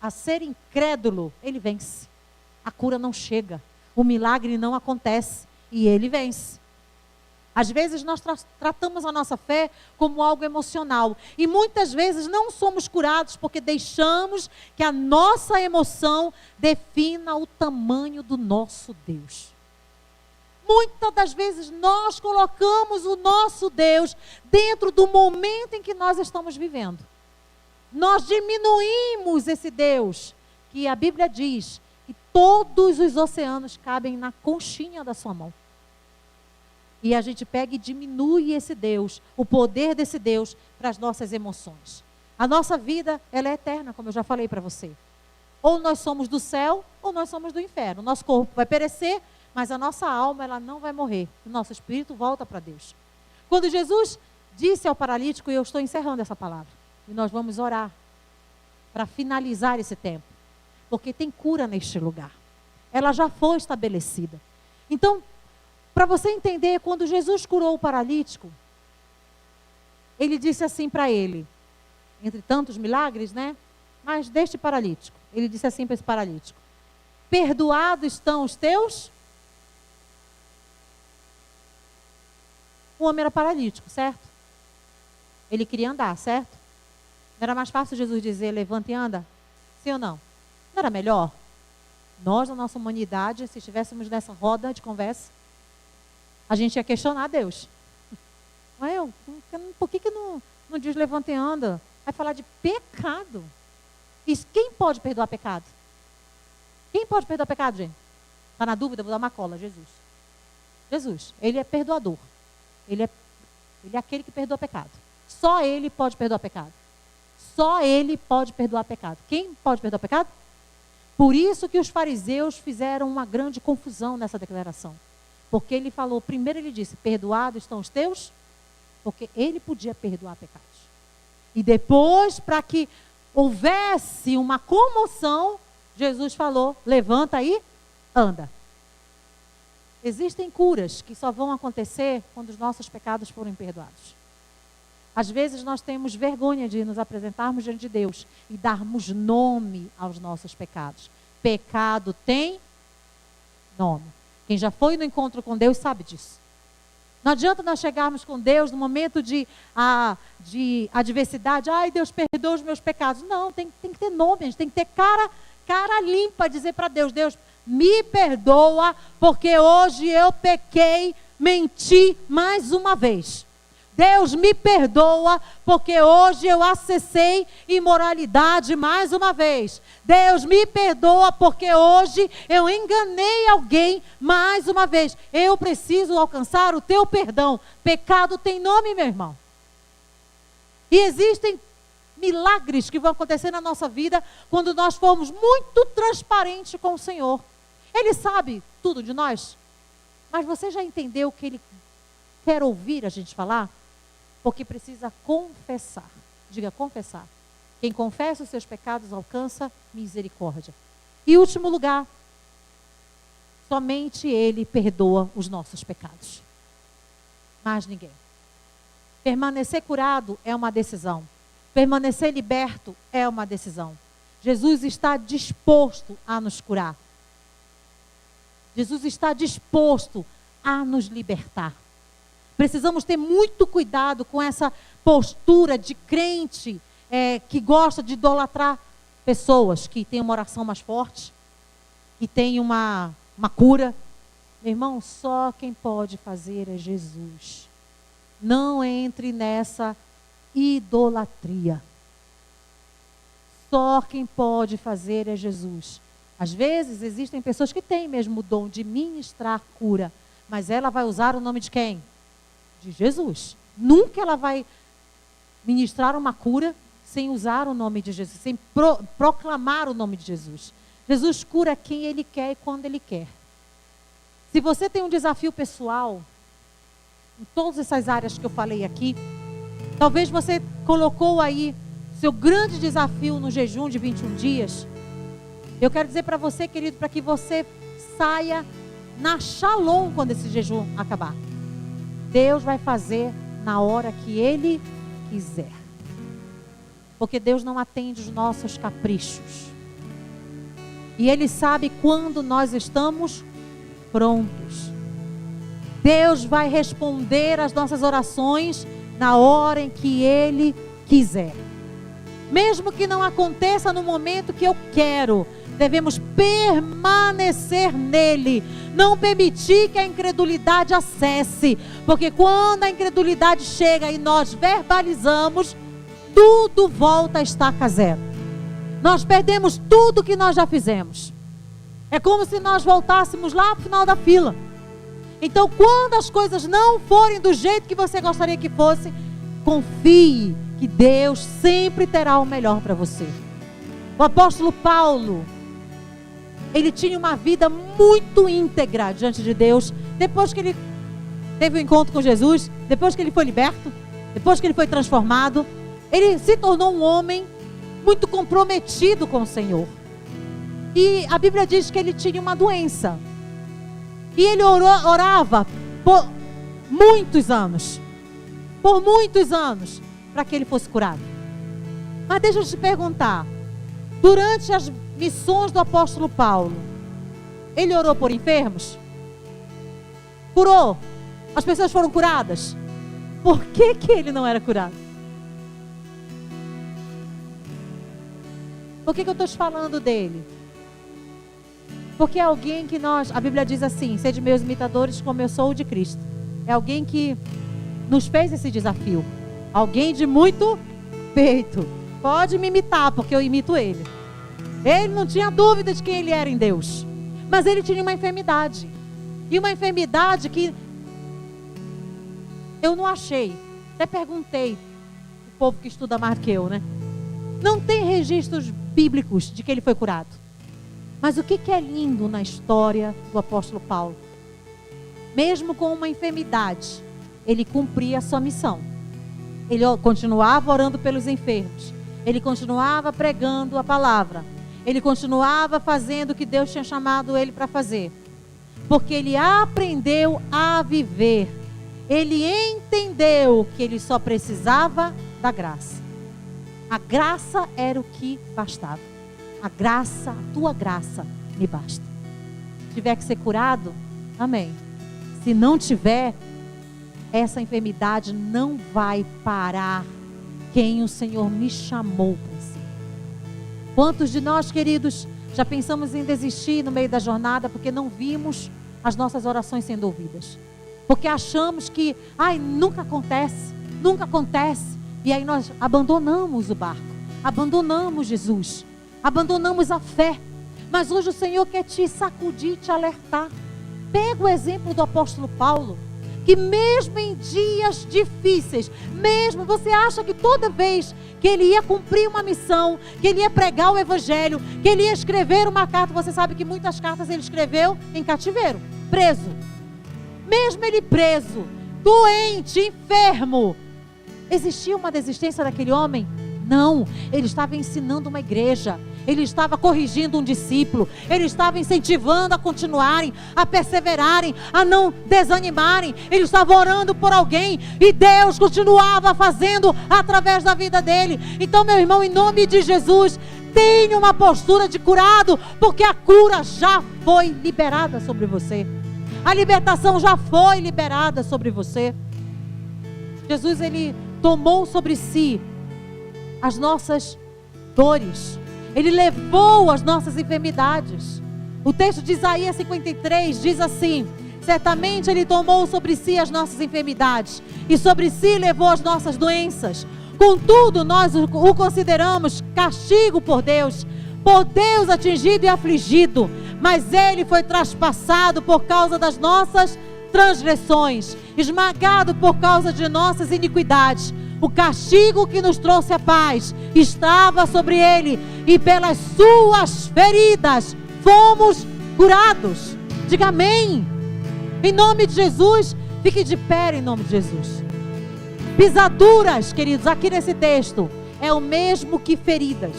a ser incrédulo, ele vence. A cura não chega, o milagre não acontece e ele vence. Às vezes nós tratamos a nossa fé como algo emocional. E muitas vezes não somos curados porque deixamos que a nossa emoção defina o tamanho do nosso Deus. Muitas das vezes nós colocamos o nosso Deus dentro do momento em que nós estamos vivendo. Nós diminuímos esse Deus, que a Bíblia diz que todos os oceanos cabem na conchinha da sua mão. E a gente pega e diminui esse Deus, o poder desse Deus para as nossas emoções. A nossa vida, ela é eterna, como eu já falei para você. Ou nós somos do céu, ou nós somos do inferno. O nosso corpo vai perecer, mas a nossa alma, ela não vai morrer. O nosso espírito volta para Deus. Quando Jesus disse ao paralítico, e eu estou encerrando essa palavra, e nós vamos orar para finalizar esse tempo, porque tem cura neste lugar. Ela já foi estabelecida. Então, para você entender, quando Jesus curou o paralítico, ele disse assim para ele, entre tantos milagres, né? Mas deste paralítico, ele disse assim para esse paralítico: perdoados estão os teus? O homem era paralítico, certo? Ele queria andar, certo? Não era mais fácil Jesus dizer, levanta e anda? Sim ou não? Não era melhor? Nós, na nossa humanidade, se estivéssemos nessa roda de conversa, a gente ia questionar Deus. Mas por que não diz levanta e anda? Vai falar de pecado. Quem pode perdoar pecado? Quem pode perdoar pecado, gente? Está na dúvida? Vou dar uma cola. Jesus. Jesus. Ele é perdoador. Ele é aquele que perdoa pecado. Só ele pode perdoar pecado. Só ele pode perdoar pecado. Quem pode perdoar pecado? Por isso que os fariseus fizeram uma grande confusão nessa declaração. Porque ele falou, primeiro ele disse, perdoados estão os teus? Porque ele podia perdoar pecados. E depois, para que houvesse uma comoção, Jesus falou, levanta e anda. Existem curas que só vão acontecer quando os nossos pecados forem perdoados. Às vezes nós temos vergonha de nos apresentarmos diante de Deus e darmos nome aos nossos pecados. Pecado tem nome. Quem já foi no encontro com Deus sabe disso. Não adianta nós chegarmos com Deus no momento de adversidade. Ai, Deus, perdoa os meus pecados. Não, tem que ter nome. A gente tem que ter cara limpa, dizer para Deus, Deus, me perdoa, porque hoje eu pequei, menti mais uma vez. Deus, me perdoa, porque hoje eu acessei imoralidade mais uma vez. Deus, me perdoa, porque hoje eu enganei alguém mais uma vez. Eu preciso alcançar o teu perdão. Pecado tem nome, meu irmão. E existem milagres que vão acontecer na nossa vida quando nós formos muito transparentes com o Senhor. Ele sabe tudo de nós. Mas você já entendeu o que Ele quer ouvir a gente falar? Porque precisa confessar. Diga, confessar. Quem confessa os seus pecados alcança misericórdia. E último lugar, somente Ele perdoa os nossos pecados. Mais ninguém. Permanecer curado é uma decisão. Permanecer liberto é uma decisão. Jesus está disposto a nos curar. Jesus está disposto a nos libertar. Precisamos ter muito cuidado com essa postura de crente que gosta de idolatrar pessoas que têm uma oração mais forte, que tem uma cura. Meu irmão, só quem pode fazer é Jesus. Não entre nessa idolatria. Só quem pode fazer é Jesus. Às vezes existem pessoas que têm mesmo o dom de ministrar cura, Mas ela vai usar o nome de quem? De Jesus. Nunca ela vai ministrar uma cura sem usar o nome de Jesus, sem proclamar o nome de Jesus. Jesus cura quem Ele quer e quando Ele quer. Se você tem um desafio pessoal, em todas essas áreas que eu falei aqui, talvez você colocou aí seu grande desafio no jejum de 21 dias. Eu quero dizer para você, querido, para que você saia na Shalom quando esse jejum acabar. Deus vai fazer na hora que Ele quiser. Porque Deus não atende os nossos caprichos. E Ele sabe quando nós estamos prontos. Deus vai responder às nossas orações na hora em que Ele quiser. Mesmo que não aconteça no momento que eu quero, devemos permanecer nele. Não permitir que a incredulidade acesse. Porque quando a incredulidade chega e nós verbalizamos, tudo volta a estaca zero. Nós perdemos tudo que nós já fizemos. É como se nós voltássemos lá para o final da fila. Então, quando as coisas não forem do jeito que você gostaria que fosse, confie que Deus sempre terá o melhor para você. O apóstolo Paulo, ele tinha uma vida muito íntegra diante de Deus. Depois que ele teve um encontro com Jesus, depois que ele foi liberto, depois que ele foi transformado, ele se tornou um homem muito comprometido com o Senhor. E a Bíblia diz que ele tinha uma doença. E ele orava por muitos anos. Por muitos anos. Para que ele fosse curado. Mas deixa eu te perguntar. Durante as missões do apóstolo Paulo, ele orou por enfermos? Curou? As pessoas foram curadas? Por que ele não era curado? Por que eu estou te falando dele? Porque é alguém que a Bíblia diz assim, sede meus imitadores como eu sou o de Cristo. É alguém que nos fez esse desafio. Alguém de muito peito. Pode me imitar, porque eu imito ele. Ele não tinha dúvida de quem ele era em Deus. Mas ele tinha uma enfermidade. E uma enfermidade que eu não achei. Até perguntei. O povo que estuda mais do que eu, né? Não tem registros bíblicos de que ele foi curado. Mas o que é lindo na história do apóstolo Paulo? Mesmo com uma enfermidade, ele cumpria a sua missão. Ele continuava orando pelos enfermos. Ele continuava pregando a palavra. Ele continuava fazendo o que Deus tinha chamado ele para fazer. Porque ele aprendeu a viver. Ele entendeu que ele só precisava da graça. A graça era o que bastava. A graça, a tua graça me basta. Se tiver que ser curado, amém. Se não tiver, essa enfermidade não vai parar quem o Senhor me chamou para si. Quantos de nós, queridos, já pensamos em desistir no meio da jornada porque não vimos as nossas orações sendo ouvidas? Porque achamos que, nunca acontece, nunca acontece. E aí nós abandonamos o barco, abandonamos Jesus, abandonamos a fé. Mas hoje o Senhor quer te sacudir, te alertar. Pega o exemplo do apóstolo Paulo, que mesmo em dias difíceis, mesmo você acha que toda vez que ele ia cumprir uma missão, que ele ia pregar o evangelho, que ele ia escrever uma carta, você sabe que muitas cartas ele escreveu em cativeiro, preso. Mesmo ele preso, doente, enfermo, existia uma desistência daquele homem? Não, ele estava ensinando uma igreja, ele estava corrigindo um discípulo, ele estava incentivando a continuarem, a perseverarem, a não desanimarem, ele estava orando por alguém e Deus continuava fazendo através da vida dele. Então, meu irmão, em nome de Jesus, tenha uma postura de curado, porque a cura já foi liberada sobre você, a libertação já foi liberada sobre você. Jesus, ele tomou sobre si as nossas dores. Ele levou as nossas enfermidades. O texto de Isaías 53 diz assim: certamente ele tomou sobre si as nossas enfermidades e sobre si levou as nossas doenças. Contudo, nós o consideramos castigo por Deus atingido e afligido. Mas ele foi traspassado por causa das nossas transgressões, esmagado por causa de nossas iniquidades. O castigo que nos trouxe a paz estava sobre ele, e pelas suas feridas fomos curados. Diga amém. Em nome de Jesus, fique de pé em nome de Jesus. Pisaduras, queridos, aqui nesse texto, é o mesmo que feridas.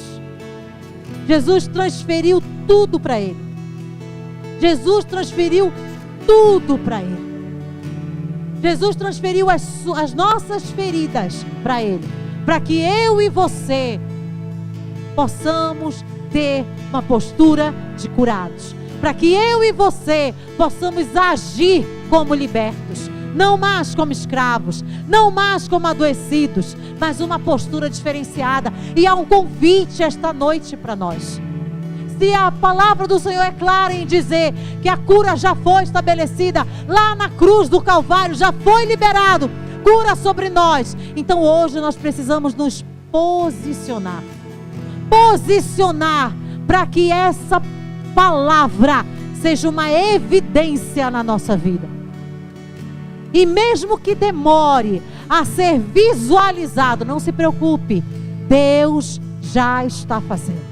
Jesus transferiu tudo para ele. Jesus transferiu tudo para ele. Jesus transferiu as nossas feridas para ele, para que eu e você possamos ter uma postura de curados, para que eu e você possamos agir como libertos, não mais como escravos, não mais como adoecidos, mas uma postura diferenciada. E há um convite esta noite para nós. Se a palavra do Senhor é clara em dizer que a cura já foi estabelecida lá na cruz do Calvário, já foi liberado cura sobre nós, então hoje nós precisamos nos posicionar para que essa palavra seja uma evidência na nossa vida. E mesmo que demore a ser visualizado, não se preocupe, Deus já está fazendo.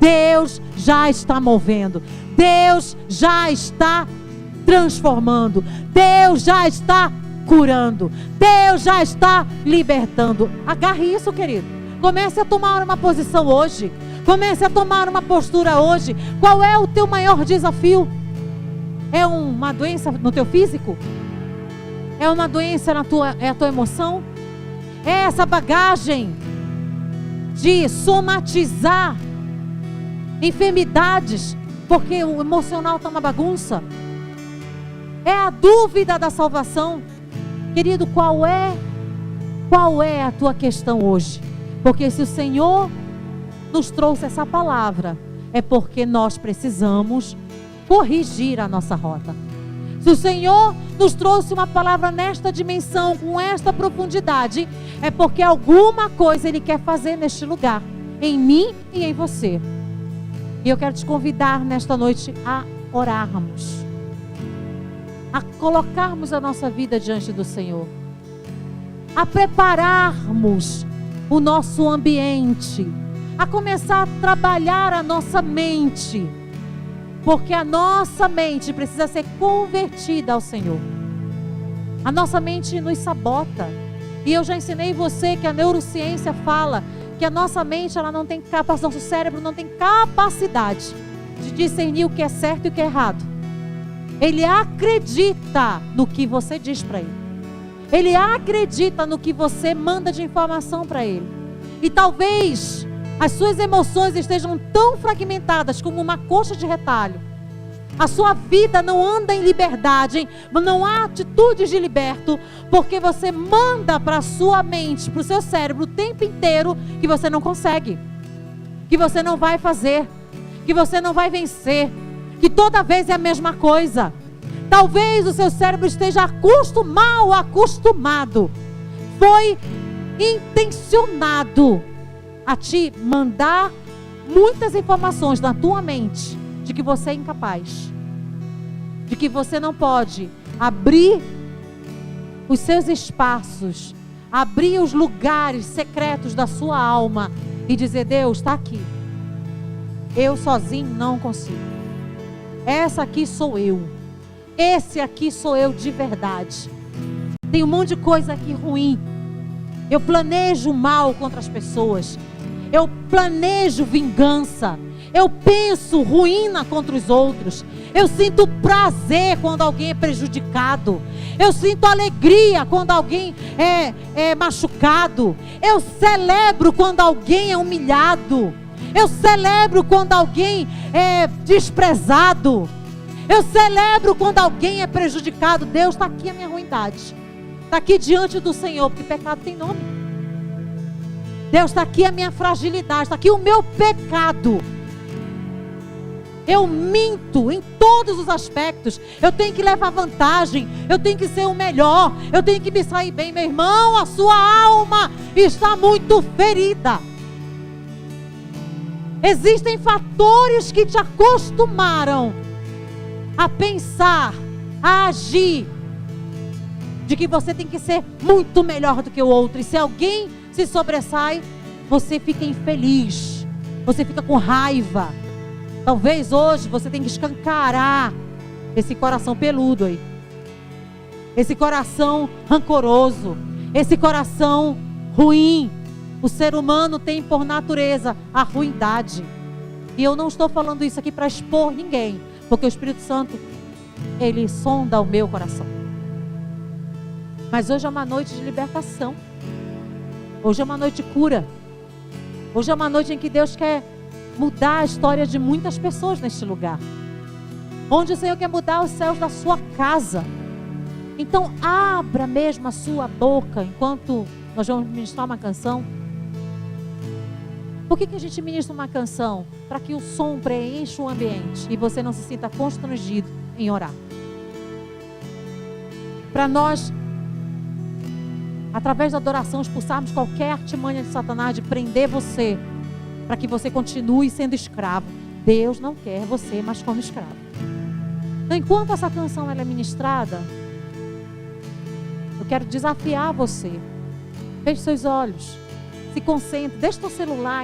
Deus já está movendo. Deus já está transformando. Deus já está curando. Deus já está libertando. Agarre isso, querido. Comece a tomar uma posição hoje. Comece a tomar uma postura hoje. Qual é o teu maior desafio? É uma doença no teu físico? É uma doença a tua emoção? É essa bagagem de somatizar enfermidades, porque o emocional está uma bagunça? É a dúvida da salvação? Querido, qual é a tua questão hoje? Porque se o Senhor nos trouxe essa palavra, é porque nós precisamos corrigir a nossa rota. Se o Senhor nos trouxe uma palavra nesta dimensão, com esta profundidade, é porque alguma coisa Ele quer fazer neste lugar, em mim e em você. E eu quero te convidar nesta noite a orarmos, a colocarmos a nossa vida diante do Senhor, a prepararmos o nosso ambiente, a começar a trabalhar a nossa mente, porque a nossa mente precisa ser convertida ao Senhor. A nossa mente nos sabota. E eu já ensinei você que a neurociência fala que a nossa mente, ela não tem capacidade, nosso cérebro não tem capacidade de discernir o que é certo e o que é errado. Ele acredita no que você diz para ele. Ele acredita no que você manda de informação para ele. E talvez as suas emoções estejam tão fragmentadas como uma coxa de retalho. A sua vida não anda em liberdade, não há atitudes de liberto, porque você manda para a sua mente, para o seu cérebro o tempo inteiro que você não consegue, que você não vai fazer, que você não vai vencer, que toda vez é a mesma coisa. Talvez o seu cérebro esteja mal acostumado, foi intencionado a te mandar muitas informações na tua mente de que você é incapaz, de que você não pode abrir os seus espaços, abrir os lugares secretos da sua alma e dizer: Deus está aqui, eu sozinho não consigo, essa aqui sou eu, esse aqui sou eu de verdade, tem um monte de coisa aqui ruim, eu planejo mal contra as pessoas, eu planejo vingança, eu penso ruína contra os outros, eu sinto prazer quando alguém é prejudicado, eu sinto alegria quando alguém é machucado, eu celebro quando alguém é humilhado, eu celebro quando alguém é desprezado, eu celebro quando alguém é prejudicado. Deus, está aqui a minha ruindade, está aqui diante do Senhor, porque pecado tem nome. Deus, está aqui a minha fragilidade, está aqui o meu pecado. Eu minto em todos os aspectos, eu tenho que levar vantagem, eu tenho que ser o melhor, eu tenho que me sair bem. Meu irmão, a sua alma está muito ferida. Existem fatores que te acostumaram a pensar, a agir de que você tem que ser muito melhor do que o outro. E se alguém se sobressai, você fica infeliz, você fica com raiva. Talvez hoje você tenha que escancarar esse coração peludo aí, esse coração rancoroso, esse coração ruim. O ser humano tem por natureza a ruindade. E eu não estou falando isso aqui para expor ninguém, porque o Espírito Santo, ele sonda o meu coração. Mas hoje é uma noite de libertação. Hoje é uma noite de cura. Hoje é uma noite em que Deus quer mudar a história de muitas pessoas neste lugar. Onde o Senhor quer mudar os céus da sua casa. Então abra mesmo a sua boca enquanto nós vamos ministrar uma canção. Por que a gente ministra uma canção? Para que o som preencha o ambiente e você não se sinta constrangido em orar. Para nós, através da adoração, expulsarmos qualquer artimanha de Satanás de prender você, para que você continue sendo escravo. Deus não quer você mais como escravo. Então, enquanto essa canção ela é ministrada, eu quero desafiar você. Feche seus olhos, se concentre, deixe seu celular